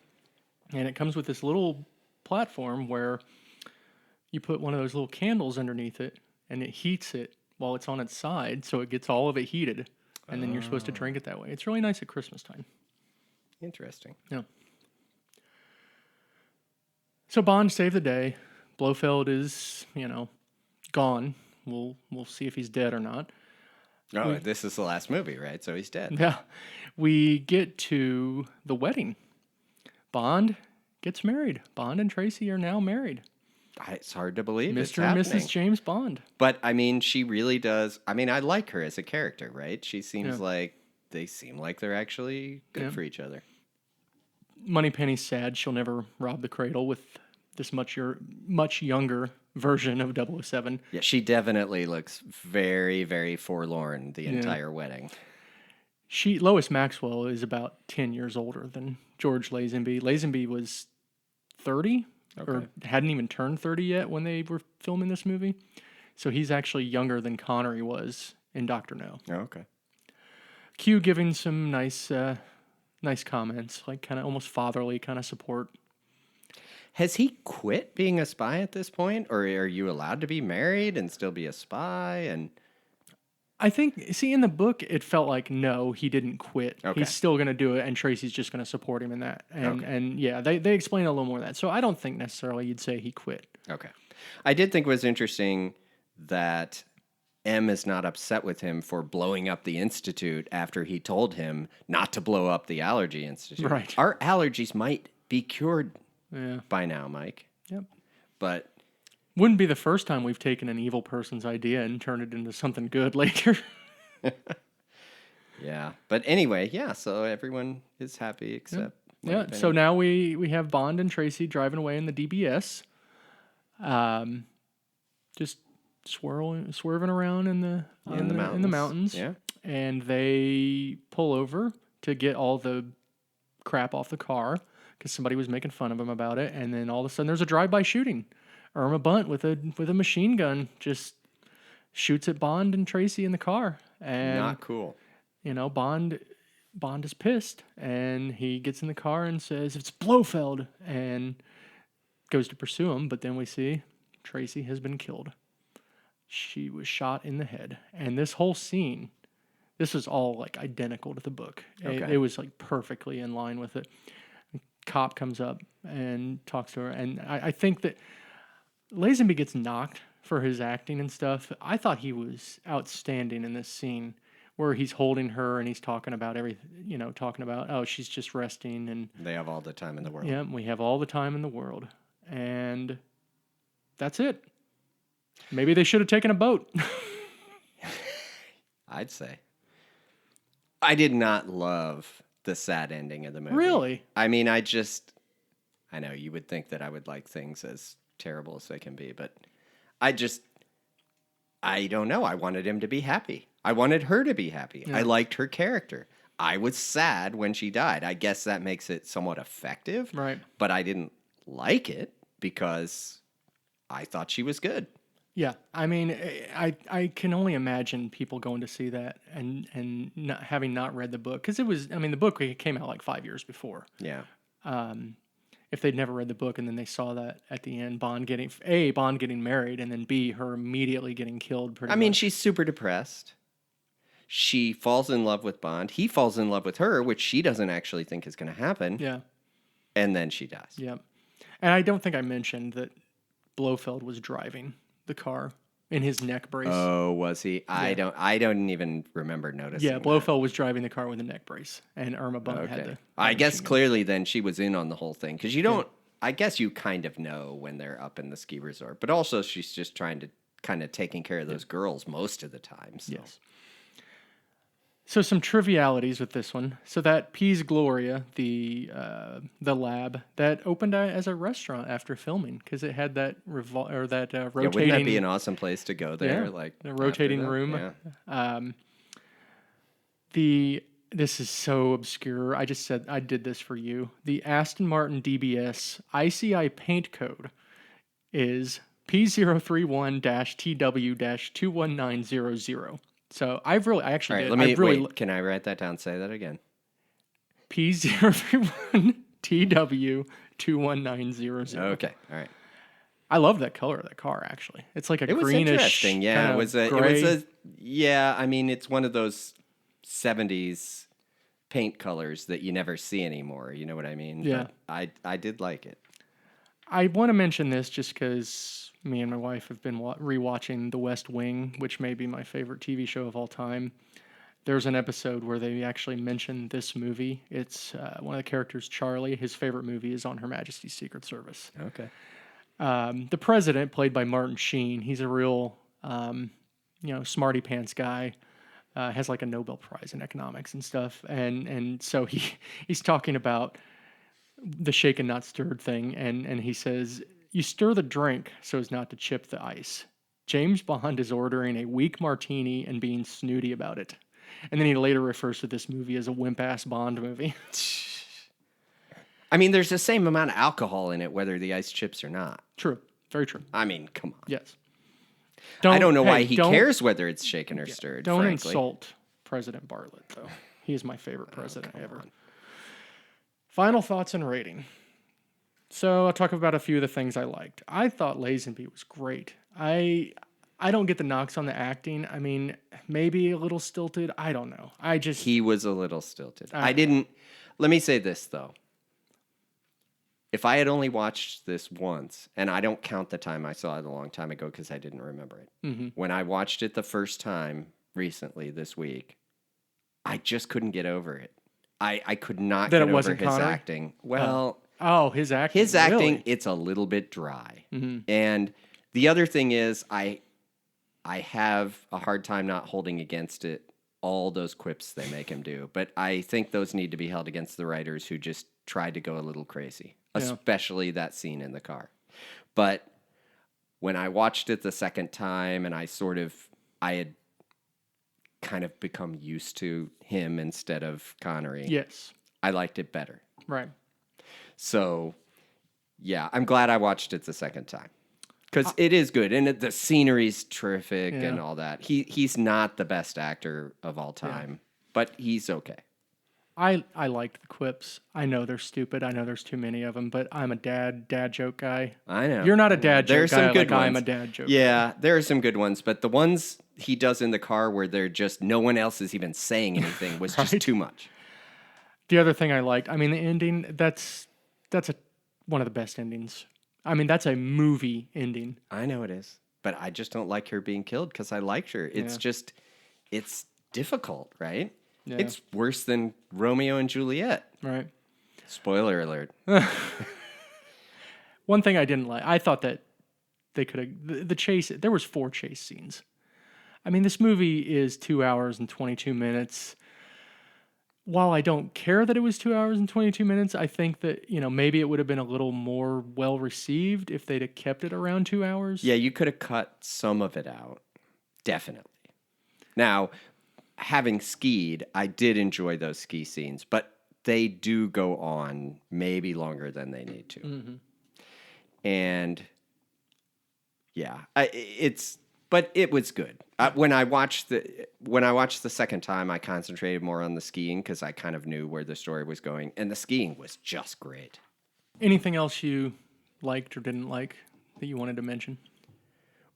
And it comes with this little platform where you put one of those little candles underneath it, and it heats it while it's on its side, so it gets all of it heated, and then you're supposed to drink it that way. It's really nice at Christmas time. Interesting. Yeah. So Bond saved the day. Blofeld is, gone. We'll see if he's dead or not. Oh, this is the last movie, right? So he's dead. Yeah. We get to the wedding. Bond gets married. Bond and Tracy are now married. It's hard to believe. Mr. and Mrs. James Bond. But, I mean, she really does. I mean, I like her as a character, right? She seems like they seem like they're actually good for each other. Moneypenny's sad she'll never rob the cradle with this much younger version of 007. Yeah, she definitely looks very, very forlorn the entire wedding. Lois Maxwell is about 10 years older than George Lazenby. Lazenby was 30 or hadn't even turned 30 yet when they were filming this movie. So he's actually younger than Connery was in Dr. No. Oh, okay. Q giving some nice comments, like kind of almost fatherly kind of support. Has he quit being a spy at this point? Or are you allowed to be married and still be a spy? And I think, in the book, it felt like, no, he didn't quit. Okay. He's still going to do it, and Tracy's just going to support him in that. And yeah, they explain a little more of that. So I don't think necessarily you'd say he quit. Okay. I did think it was interesting that M is not upset with him for blowing up the institute after he told him not to blow up the allergy institute. Right. Our allergies might be cured Yeah. by now, Mike. Yep. But wouldn't be the first time we've taken an evil person's idea and turned it into something good later. yeah. But anyway, yeah, so everyone is happy except Yeah. So now we have Bond and Tracy driving away in the DBS. Just swerving around in the mountains. Yeah. And they pull over to get all the crap off the car because somebody was making fun of him about it. And then all of a sudden there's a drive-by shooting. Irma Bunt with a machine gun just shoots at Bond and Tracy in the car. And not cool. Bond is pissed, and he gets in the car and says, "It's Blofeld," and goes to pursue him. But then we see Tracy has been killed. She was shot in the head. And this whole scene, this was all like identical to the book. Okay. It was like perfectly in line with it. Cop comes up and talks to her, and I think that Lazenby gets knocked for his acting and stuff. I thought he was outstanding in this scene where he's holding her and he's talking about everything, talking about, oh, she's just resting. And they have all the time in the world. Yeah, we have all the time in the world. And that's it. Maybe they should have taken a boat. I'd say. I did not love the sad ending of the movie. Really? I mean, I know you would think that I would like things as terrible as they can be, but I don't know. I wanted him to be happy. I wanted her to be happy. Yeah. I liked her character. I was sad when she died. I guess that makes it somewhat effective. Right. But I didn't like it because I thought she was good. Yeah. I mean, I can only imagine people going to see that and not having not read the book. Because the book came out like 5 years before. Yeah. If they'd never read the book and then they saw that at the end, Bond getting married, and then B, her immediately getting killed. I mean, she's super depressed. She falls in love with Bond. He falls in love with her, which she doesn't actually think is going to happen. Yeah. And then she dies. Yeah. And I don't think I mentioned that Blofeld was driving the car in his neck brace. Oh, was he? Yeah. I don't even remember noticing. Yeah, Blofeld was driving the car with a neck brace, and Irma Bunt had the. I guess clearly then she was in on the whole thing because you don't. Yeah. I guess you kind of know when they're up in the ski resort, but also she's just trying to kind of taking care of those girls most of the time. So. Yes. So some trivialities with this one. So that Piz Gloria, the lab, that opened as a restaurant after filming because it had that rotating. Yeah, wouldn't that be an awesome place to go there? Yeah, like the rotating room. Yeah. This is so obscure. I just said I did this for you. The Aston Martin DBS ICI paint code is P031-TW-21900. So I actually did. Wait, can I write that down? Say that again. P031-TW-21900. Okay, all right. I love that color of that car. Actually, it's like a greenish. Was interesting. Yeah, it was a. Yeah, I mean, it's one of those 70s paint colors that you never see anymore. You know what I mean? Yeah. But I did like it. I want to mention this just because me and my wife have been rewatching The West Wing, which may be my favorite TV show of all time. There's an episode where they actually mention this movie. It's one of the characters, Charlie. His favorite movie is On Her Majesty's Secret Service. Okay. The president, played by Martin Sheen, he's a real, smarty pants guy. Has like a Nobel Prize in economics and stuff, and so he's talking about the shaken not stirred thing, and he says, you stir the drink so as not to chip the ice. James Bond is ordering a weak martini and being snooty about it. And then he later refers to this movie as a wimp-ass Bond movie. I mean, there's the same amount of alcohol in it, whether the ice chips or not. True. Very true. I mean, come on. Yes. I don't know why he cares whether it's shaken or stirred, Don't frankly. insult President Bartlett, though. He is my favorite president ever. Final thoughts and rating. So I'll talk about a few of the things I liked. I thought Lazenby was great. I don't get the knocks on the acting. I mean, maybe a little stilted. I don't know. He was a little stilted. Let me say this, though. if I had only watched this once, and I don't count the time I saw it a long time ago because I didn't remember it. Mm-hmm. When I watched it the first time recently this week, I just couldn't get over it. I could not that get it over wasn't his Connery? acting. Well, his acting. his acting, really? it's a little bit dry. Mm-hmm. And the other thing is, I have a hard time not holding against it all those quips they make him do. But I think those need to be held against the writers who just tried to go a little crazy, especially that scene in the car. But when I watched it the second time and I had kind of become used to him instead of Connery. Yes. I liked it better. Right. So, yeah, I'm glad I watched it the second time. Because it is good, and the scenery's terrific and all that. He's not the best actor of all time, but he's okay. I liked the quips. I know they're stupid. I know there's too many of them, but I'm a dad joke guy. I know. You're not a dad joke guy. There's some good ones. I'm a dad joke guy. There are some good ones, but the ones he does in the car where they're just no one else is even saying anything was just too much. The other thing I liked, I mean, the ending, that's one of the best endings. I mean, that's a movie ending. I know it is, but I just don't like her being killed because I liked her. It's just, it's difficult, right? Yeah. It's worse than Romeo and Juliet. Right. Spoiler alert. One thing I didn't like, I thought that they could have, the chase, there was 4 chase scenes. I mean, this movie is 2 hours and 22 minutes. While I don't care that it was 2 hours and 22 minutes, I think that, maybe it would have been a little more well received if they'd have kept it around 2 hours. Yeah, you could have cut some of it out. Definitely. Now, having skied, I did enjoy those ski scenes, but they do go on maybe longer than they need to. Mm-hmm. And yeah, but it was good. When I watched the second time, I concentrated more on the skiing because I kind of knew where the story was going, and the skiing was just great. Anything else you liked or didn't like that you wanted to mention?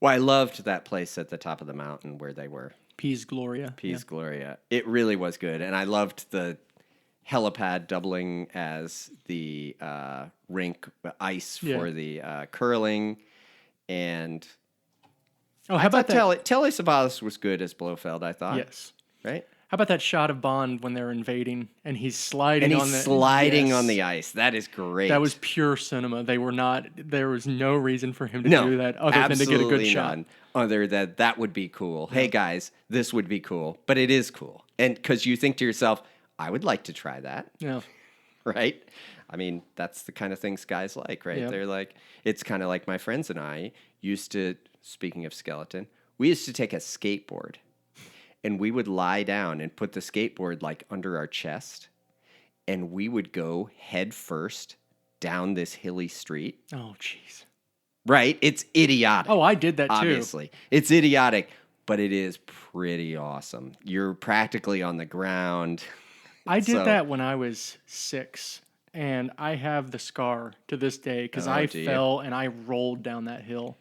Well, I loved that place at the top of the mountain where they were. Piz Gloria. Gloria. It really was good, and I loved the helipad doubling as the rink ice for the curling, and how about that? Telly Savalas was good as Blofeld, I thought. Yes. Right? How about that shot of Bond when they're invading and he's sliding on the ice? That is great. That was pure cinema. There was no reason for him to do that other than to get a good shot. Other than that would be cool. Yeah. Hey guys, this would be cool. But it is cool. And because you think to yourself, I would like to try that. Yeah. Right? I mean, that's the kind of things guys like, right? Yeah. They're like, it's kind of like my friends and I used to, speaking of skeleton, we used to take a skateboard and we would lie down and put the skateboard like under our chest and we would go head first down this hilly street. Oh, jeez. Right? It's idiotic. Oh, I did that too. Obviously. It's idiotic, but it is pretty awesome. You're practically on the ground. I did that when I was 6, and I have the scar to this day because I fell and I rolled down that hill.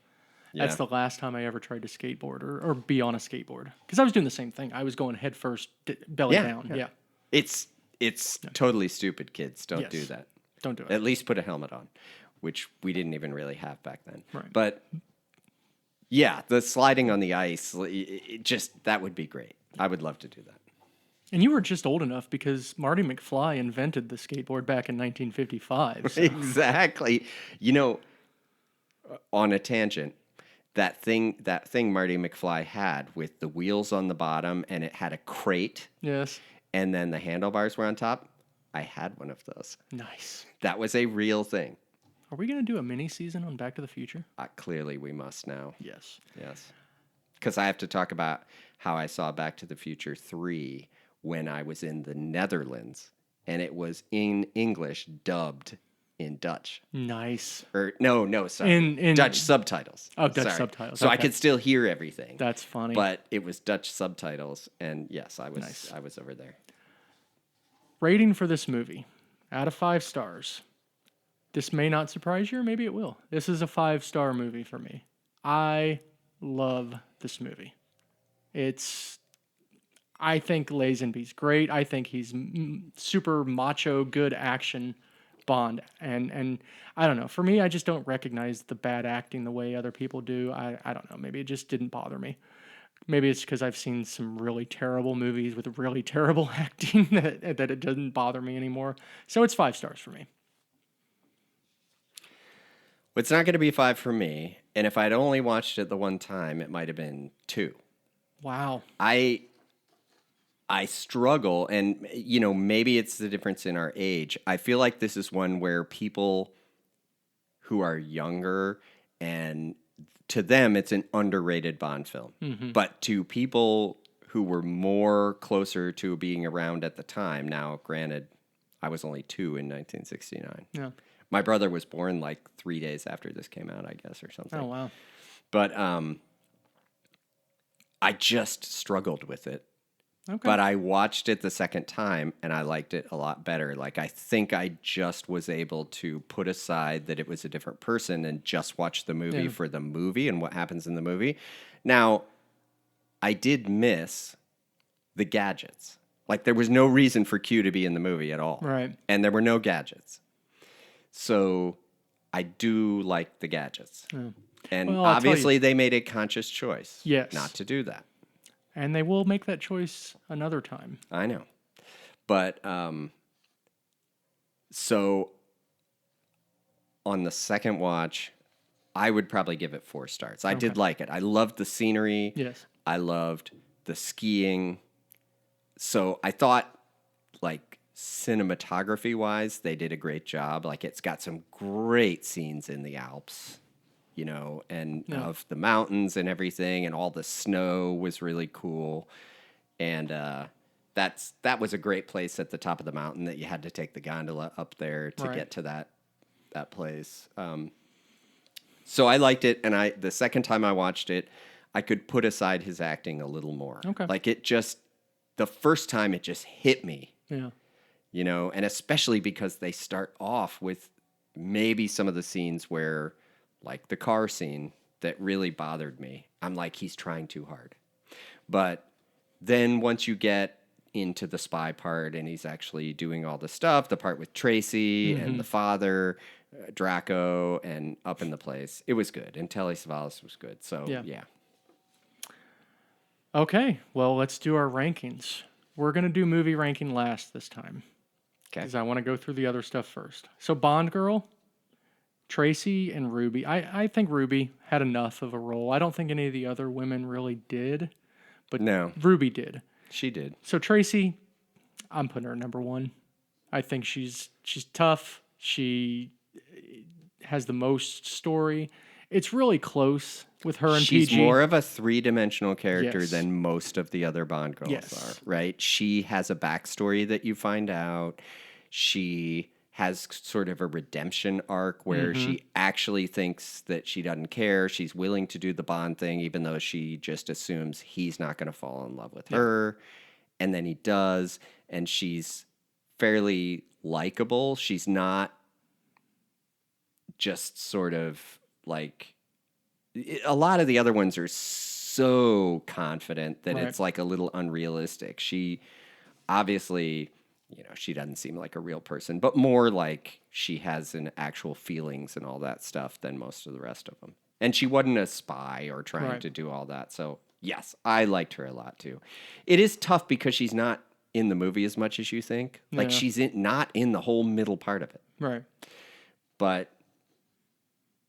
Yeah. That's the last time I ever tried to skateboard or be on a skateboard because I was doing the same thing. I was going head first, belly down. Yeah. It's totally stupid, kids. Don't do that. Don't do it. At least put a helmet on, which we didn't even really have back then. Right. But yeah, the sliding on the ice, that would be great. I would love to do that. And you were just old enough because Marty McFly invented the skateboard back in 1955. So. Exactly. On a tangent, that thing Marty McFly had with the wheels on the bottom and it had a crate. Yes. And then the handlebars were on top. I had one of those. Nice. That was a real thing. Are we going to do a mini season on Back to the Future? Clearly we must now. Yes. Because I have to talk about how I saw Back to the Future 3 when I was in the Netherlands, and it was in English dubbed in Dutch. Nice. Or no, sorry. In Dutch subtitles. Oh, Dutch subtitles. So I could still hear everything. That's funny. But it was Dutch subtitles, and yes, I was over there. Rating for this movie, out of 5 stars. This may not surprise you, or maybe it will. This is a 5-star movie for me. I love this movie. I think Lazenby's great. I think he's super macho, good action Bond. And I don't know. For me, I just don't recognize the bad acting the way other people do. I don't know. Maybe it just didn't bother me. Maybe it's because I've seen some really terrible movies with really terrible acting that it doesn't bother me anymore. So it's 5 stars for me. It's not going to be 5 for me. And if I'd only watched it the one time, it might have been 2. Wow. I struggle, and maybe it's the difference in our age. I feel like this is one where people who are younger, and to them it's an underrated Bond film. Mm-hmm. But to people who were more closer to being around at the time, now granted, I was only 2 in 1969. Yeah. My brother was born like 3 days after this came out, I guess, or something. Oh, wow. But I just struggled with it. Okay. But I watched it the second time, and I liked it a lot better. Like, I think I just was able to put aside that it was a different person and just watch the movie for the movie and what happens in the movie. Now, I did miss the gadgets. Like, there was no reason for Q to be in the movie at all. Right. And there were no gadgets. So I do like the gadgets. Yeah. And obviously they made a conscious choice not to do that. And they will make that choice another time. I know. But so on the second watch, I would probably give it 4 stars. I did like it. I loved the scenery. Yes. I loved the skiing. So I thought, like, cinematography-wise, they did a great job. Like, it's got some great scenes in the Alps, and of the mountains and everything, and all the snow was really cool. And that was a great place at the top of the mountain that you had to take the gondola up there to get to that place. So I liked it, and the second time I watched it, I could put aside his acting a little more. Okay. Like, the first time it just hit me. Yeah. And especially because they start off with maybe some of the scenes where, like the car scene that really bothered me. I'm like, he's trying too hard. But then once you get into the spy part and he's actually doing all the stuff, the part with Tracy and the father, Draco, and up in the place, it was good. And Telly Savalas was good. So, yeah. Okay, well, let's do our rankings. We're going to do movie ranking last this time. Okay. Because I want to go through the other stuff first. So Bond Girl, Tracy, and Ruby. I think Ruby had enough of a role. I don't think any of the other women really did. But no, Ruby did. She did. So Tracy, I'm putting her number 1. I think she's tough. She has the most story. It's really close with her and PG. She's more of a 3-dimensional character than most of the other Bond girls are, right? She has a backstory that you find out. She has sort of a redemption arc where she actually thinks that she doesn't care. She's willing to do the Bond thing, even though she just assumes he's not going to fall in love with her. And then he does. And she's fairly likable. She's not just sort of like... A lot of the other ones are so confident that it's like a little unrealistic. She obviously, she doesn't seem like a real person, but more like she has an actual feelings and all that stuff than most of the rest of them. And she wasn't a spy or trying to do all that. So yes, I liked her a lot too. It is tough because she's not in the movie as much as you think. Yeah. Like she's not in the whole middle part of it. Right. But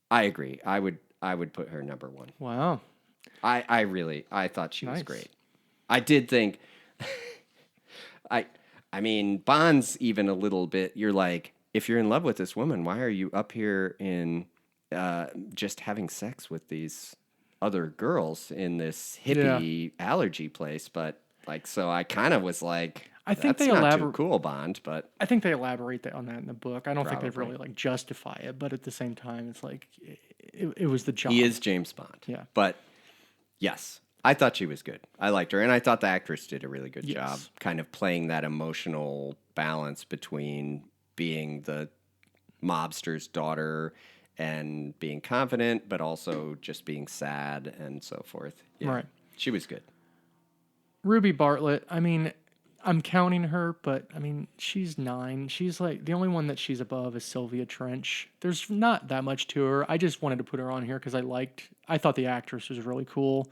I agree. I would put her number 1. Wow. I thought she was great. I did think, I mean, Bond's even a little bit, you're like, if you're in love with this woman, why are you up here in just having sex with these other girls in this hippie allergy place? But like, so I kind of was like, I think that's not too cool, Bond, but... I think they elaborate on that in the book. I don't think they really like justify it, but at the same time, it's like, it was the job. He is James Bond. Yeah. But yes, I thought she was good. I liked her, and I thought the actress did a really good job kind of playing that emotional balance between being the mobster's daughter and being confident, but also just being sad and so forth. Yeah. Right. She was good. Ruby Bartlett, I mean... I'm counting her, but I mean, she's 9. She's like the only one that she's above is Sylvia Trench. There's not that much to her. I just wanted to put her on here because I thought the actress was really cool,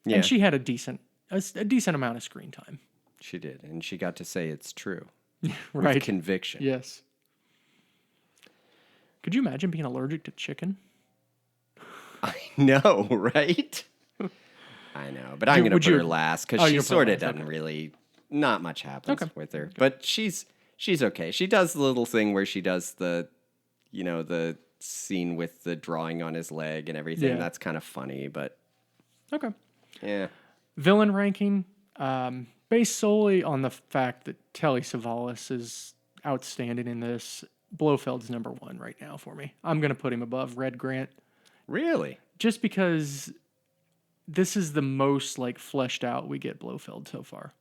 and she had a decent amount of screen time. She did, and she got to say it's true, right? With conviction. Yes. Could you imagine being allergic to chicken? I know, right? I know, but I'm going to put her last because she sort of doesn't really. Not much happens with her, but she's okay. She does the little thing where she does the scene with the drawing on his leg and everything. Yeah. That's kind of funny, but okay. Yeah. Villain ranking, based solely on the fact that Telly Savalas is outstanding in this. Blofeld's number 1 right now for me. I'm going to put him above Red Grant. Really? Just because this is the most like fleshed out we get Blofeld so far.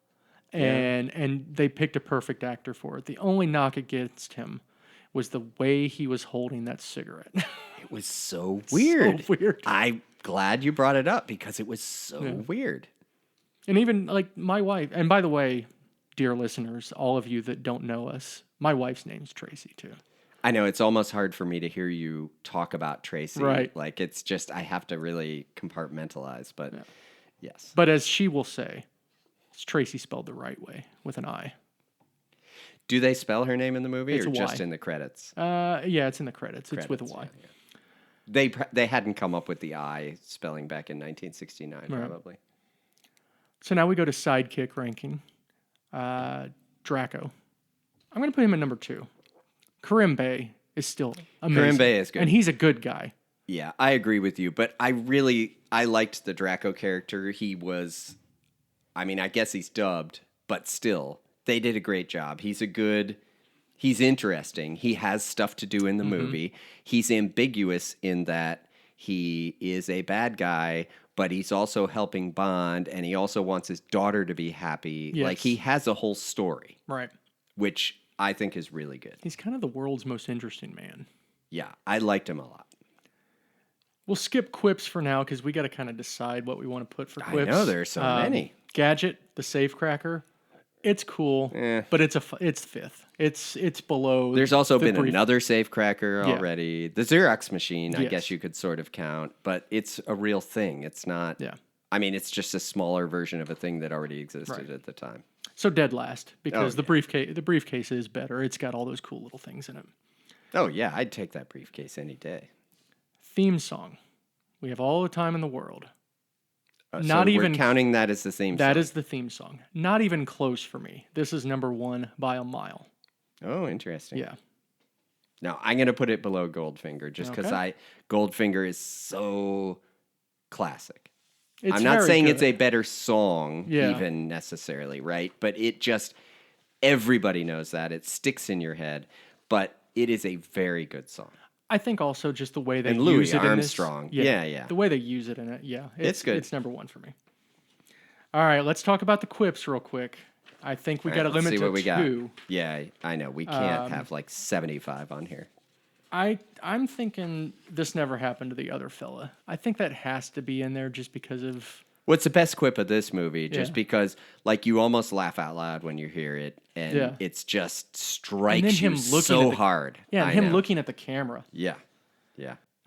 And they picked a perfect actor for it. The only knock against him was the way he was holding that cigarette. It was so weird. So weird. I'm glad you brought it up because it was so weird. And even like my wife, and by the way, dear listeners, all of you that don't know us, my wife's name's Tracy too. I know it's almost hard for me to hear you talk about Tracy. Right. Like it's just, I have to really compartmentalize, but yes. But as she will say, it's Tracy spelled the right way with an I. Do they spell her name in the movie it's or a just Y. in the credits? Yeah, it's in the credits. It's with a Y. Yeah. They hadn't come up with the I spelling back in 1969, probably. So now we go to sidekick ranking. Draco. I'm going to put him at number 2. Karim Bey is still amazing. Karim Bey is good. And he's a good guy. Yeah, I agree with you. But I liked the Draco character. He was, I mean, I guess he's dubbed, but still, they did a great job. He's interesting. He has stuff to do in the movie. He's ambiguous in that he is a bad guy, but he's also helping Bond, and he also wants his daughter to be happy. Yes. Like, he has a whole story. Right. Which I think is really good. He's kind of the world's most interesting man. Yeah, I liked him a lot. We'll skip quips for now because we got to kind of decide what we want to put for quips. I know, there's so many. Gadget, the safecracker. It's cool, but it's 5th. It's below. There's also been another safecracker already. The Xerox machine, I guess you could sort of count, but it's a real thing. It's not. Yeah. I mean, it's just a smaller version of a thing that already existed at the time. So dead last because the briefcase is better. It's got all those cool little things in it. Oh yeah, I'd take that briefcase any day. Theme song. We have all the time in the world. Not even counting that as the theme song. That is the theme song. Not even close for me. This is number 1 by a mile. Oh, interesting. Yeah. No, I'm going to put it below Goldfinger just because Goldfinger is so classic. I'm not saying it's a better song even necessarily, right? But it just, everybody knows that. It sticks in your head. But it is a very good song. I think also just the way they and use Louis it Armstrong. in this. Yeah. The way they use it in it, it's good. It's number 1 for me. All right, let's talk about the quips real quick. I think we got to limit to 2. Got. Yeah, I know. We can't have like 75 on here. I'm thinking This Never Happened to the Other Fella. I think that has to be in there just because of... What's the best quip of this movie? Just because, like, you almost laugh out loud when you hear it, and it's just strikes you so hard. Yeah, and him looking at the camera. Yeah.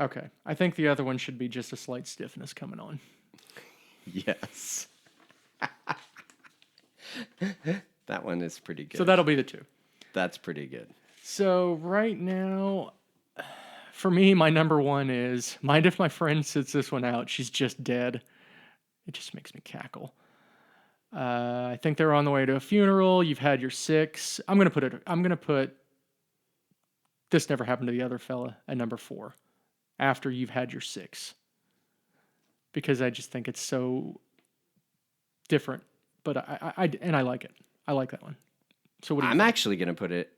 Okay, I think the other one should be Just a Slight Stiffness Coming On. Yes. That one is pretty good. So that'll be the 2. That's pretty good. So right now, for me, my number 1 is Mind If My Friend Sits This One Out. She's just dead. It just makes me cackle. I think they're on the way to a funeral. You've had your 6. I'm gonna put This Never Happened to the Other Fella at number 4 after you've had your 6 because I just think it's so different. But I like it. I like that one. So what? I'm actually gonna put it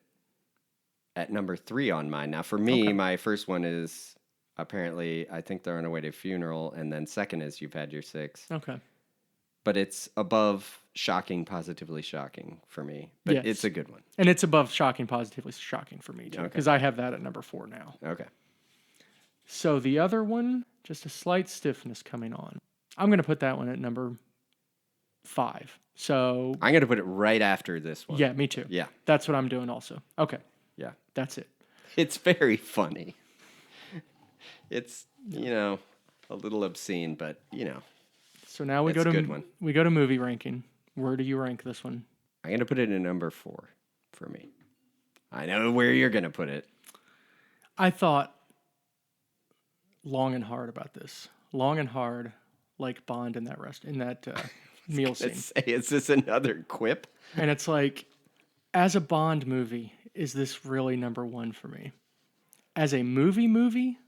at number 3 on mine. Now, for me, my first one is. Apparently, I think they're on a way to a funeral, and then second is You've Had Your 6. Okay. But it's above Shocking, Positively Shocking for me. But it's a good one. And it's above Shocking, Positively Shocking for me, too, because I have that at number 4 now. Okay. So the other one, Just a Slight Stiffness Coming On. I'm going to put that one at number 5. So I'm going to put it right after this one. yeah, me too. Yeah. That's what I'm doing also. Okay. Yeah. That's it. It's very funny. It's, a little obscene, but, So now we it's go a to good one. we go to movie ranking. Where do you rank this one? I'm going to put it in number 4 for me. I know where you're going to put it. I thought long and hard about this. Long and hard, like Bond in that meal scene. Is this another quip? And it's like, as a Bond movie, is this really number 1 for me? As a movie,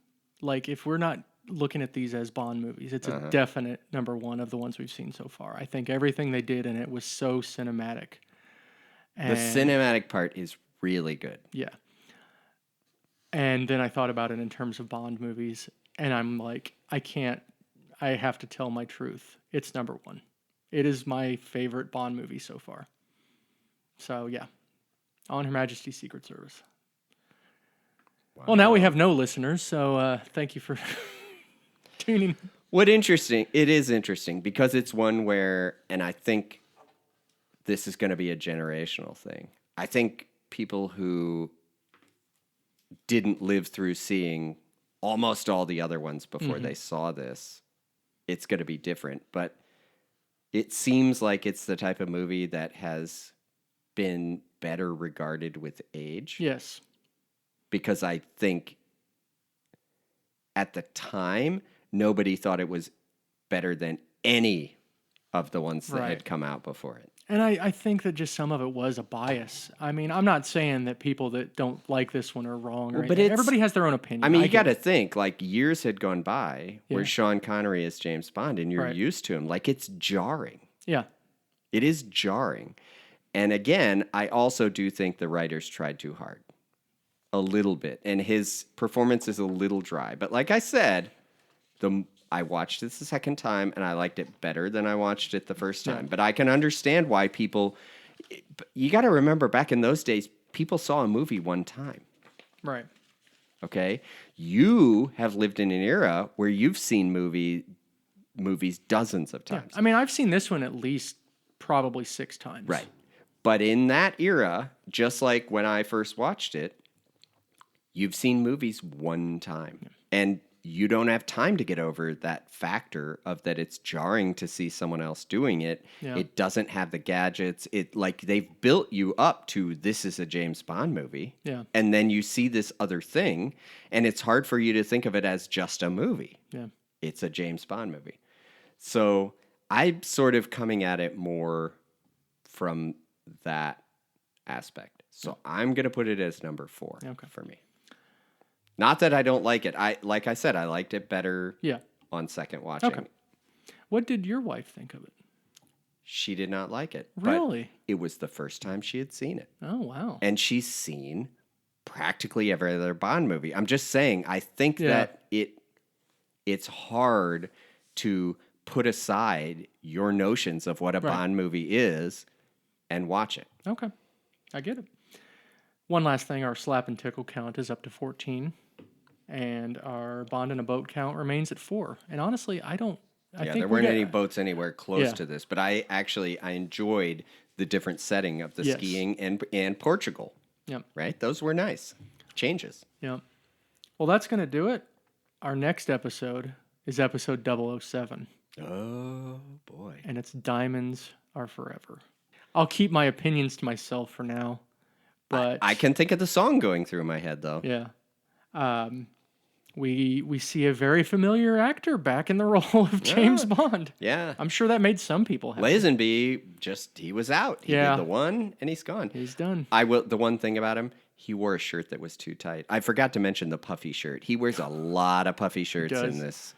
like if we're not looking at these as Bond movies, it's a definite number 1 of the ones we've seen so far. I think everything they did in it was so cinematic. The cinematic part is really good. Yeah. And then I thought about it in terms of Bond movies, and I'm like, I have to tell my truth. It's number 1. It is my favorite Bond movie so far. So, yeah. On Her Majesty's Secret Service. Wow. Well, now we have no listeners, so thank you for tuning in. It is interesting because it's one where, and I think this is going to be a generational thing. I think people who didn't live through seeing almost all the other ones before they saw this, it's going to be different. But it seems like it's the type of movie that has been better regarded with age. Yes. Because I think at the time, nobody thought it was better than any of the ones that had come out before it. And I think that just some of it was a bias. I mean, I'm not saying that people that don't like this one are wrong or anything. Everybody has their own opinion. I mean, you got to think, like, years had gone by where Sean Connery is James Bond and you're used to him. Like, it's jarring. Yeah. It is jarring. And again, I also do think the writers tried too hard. A little bit. And his performance is a little dry. But like I said, I watched this the second time, and I liked it better than I watched it the first time. But I can understand why people... You got to remember, back in those days, people saw a movie one time. Right. Okay? You have lived in an era where you've seen movies dozens of times. Yeah. I mean, I've seen this one at least probably 6 times. Right. But in that era, just like when I first watched it, you've seen movies one time. Yeah. And you don't have time to get over that factor of that it's jarring to see someone else doing it. Yeah. It doesn't have the gadgets. They've built you up to this is a James Bond movie. Yeah. And then you see this other thing, and it's hard for you to think of it as just a movie. Yeah. It's a James Bond movie. So I'm sort of coming at it more from that aspect. So I'm going to put it as number 4 for me. Not that I don't like it. Like I said, I liked it better on second watching. Okay. What did your wife think of it? She did not like it. Really? But it was the first time she had seen it. Oh, wow. And she's seen practically every other Bond movie. I'm just saying, I think that it's hard to put aside your notions of what a Bond movie is and watch it. Okay. I get it. One last thing, our slap and tickle count is up to 14, and our Bond in a boat count remains at 4. And honestly, I think there weren't any boats anywhere close to this, but I enjoyed the different setting of the skiing and Portugal. Yep. Right? Those were nice changes. Yep. Well, that's going to do it. Our next episode is episode 007. Oh, boy. And it's Diamonds Are Forever. I'll keep my opinions to myself for now. But I can think of the song going through my head, though. Yeah. We see a very familiar actor back in the role of James Bond. Yeah. I'm sure that made some people happy. Lazenby, he was out. He did the one, and he's gone. He's done. The one thing about him, he wore a shirt that was too tight. I forgot to mention the puffy shirt. He wears a lot of puffy shirts in this.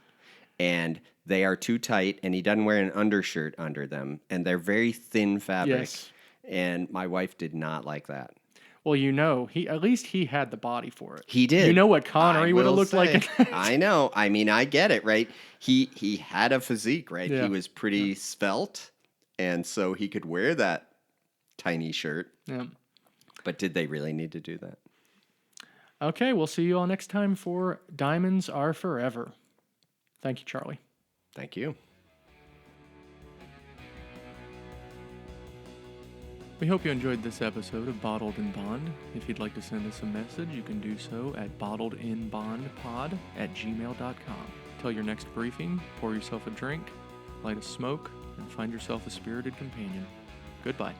And they are too tight, and he doesn't wear an undershirt under them. And they're very thin fabric. Yes. And my wife did not like that. Well, at least he had the body for it. He did. You know what Connery would have looked like? I know. I mean, I get it, right? He had a physique, right? Yeah. He was pretty svelte, and so he could wear that tiny shirt. Yeah. But did they really need to do that? Okay, we'll see you all next time for Diamonds Are Forever. Thank you, Charlie. Thank you. We hope you enjoyed this episode of Bottled in Bond. If you'd like to send us a message, you can do so at bottledinbondpod@gmail.com. Till your next briefing, pour yourself a drink, light a smoke, and find yourself a spirited companion. Goodbye.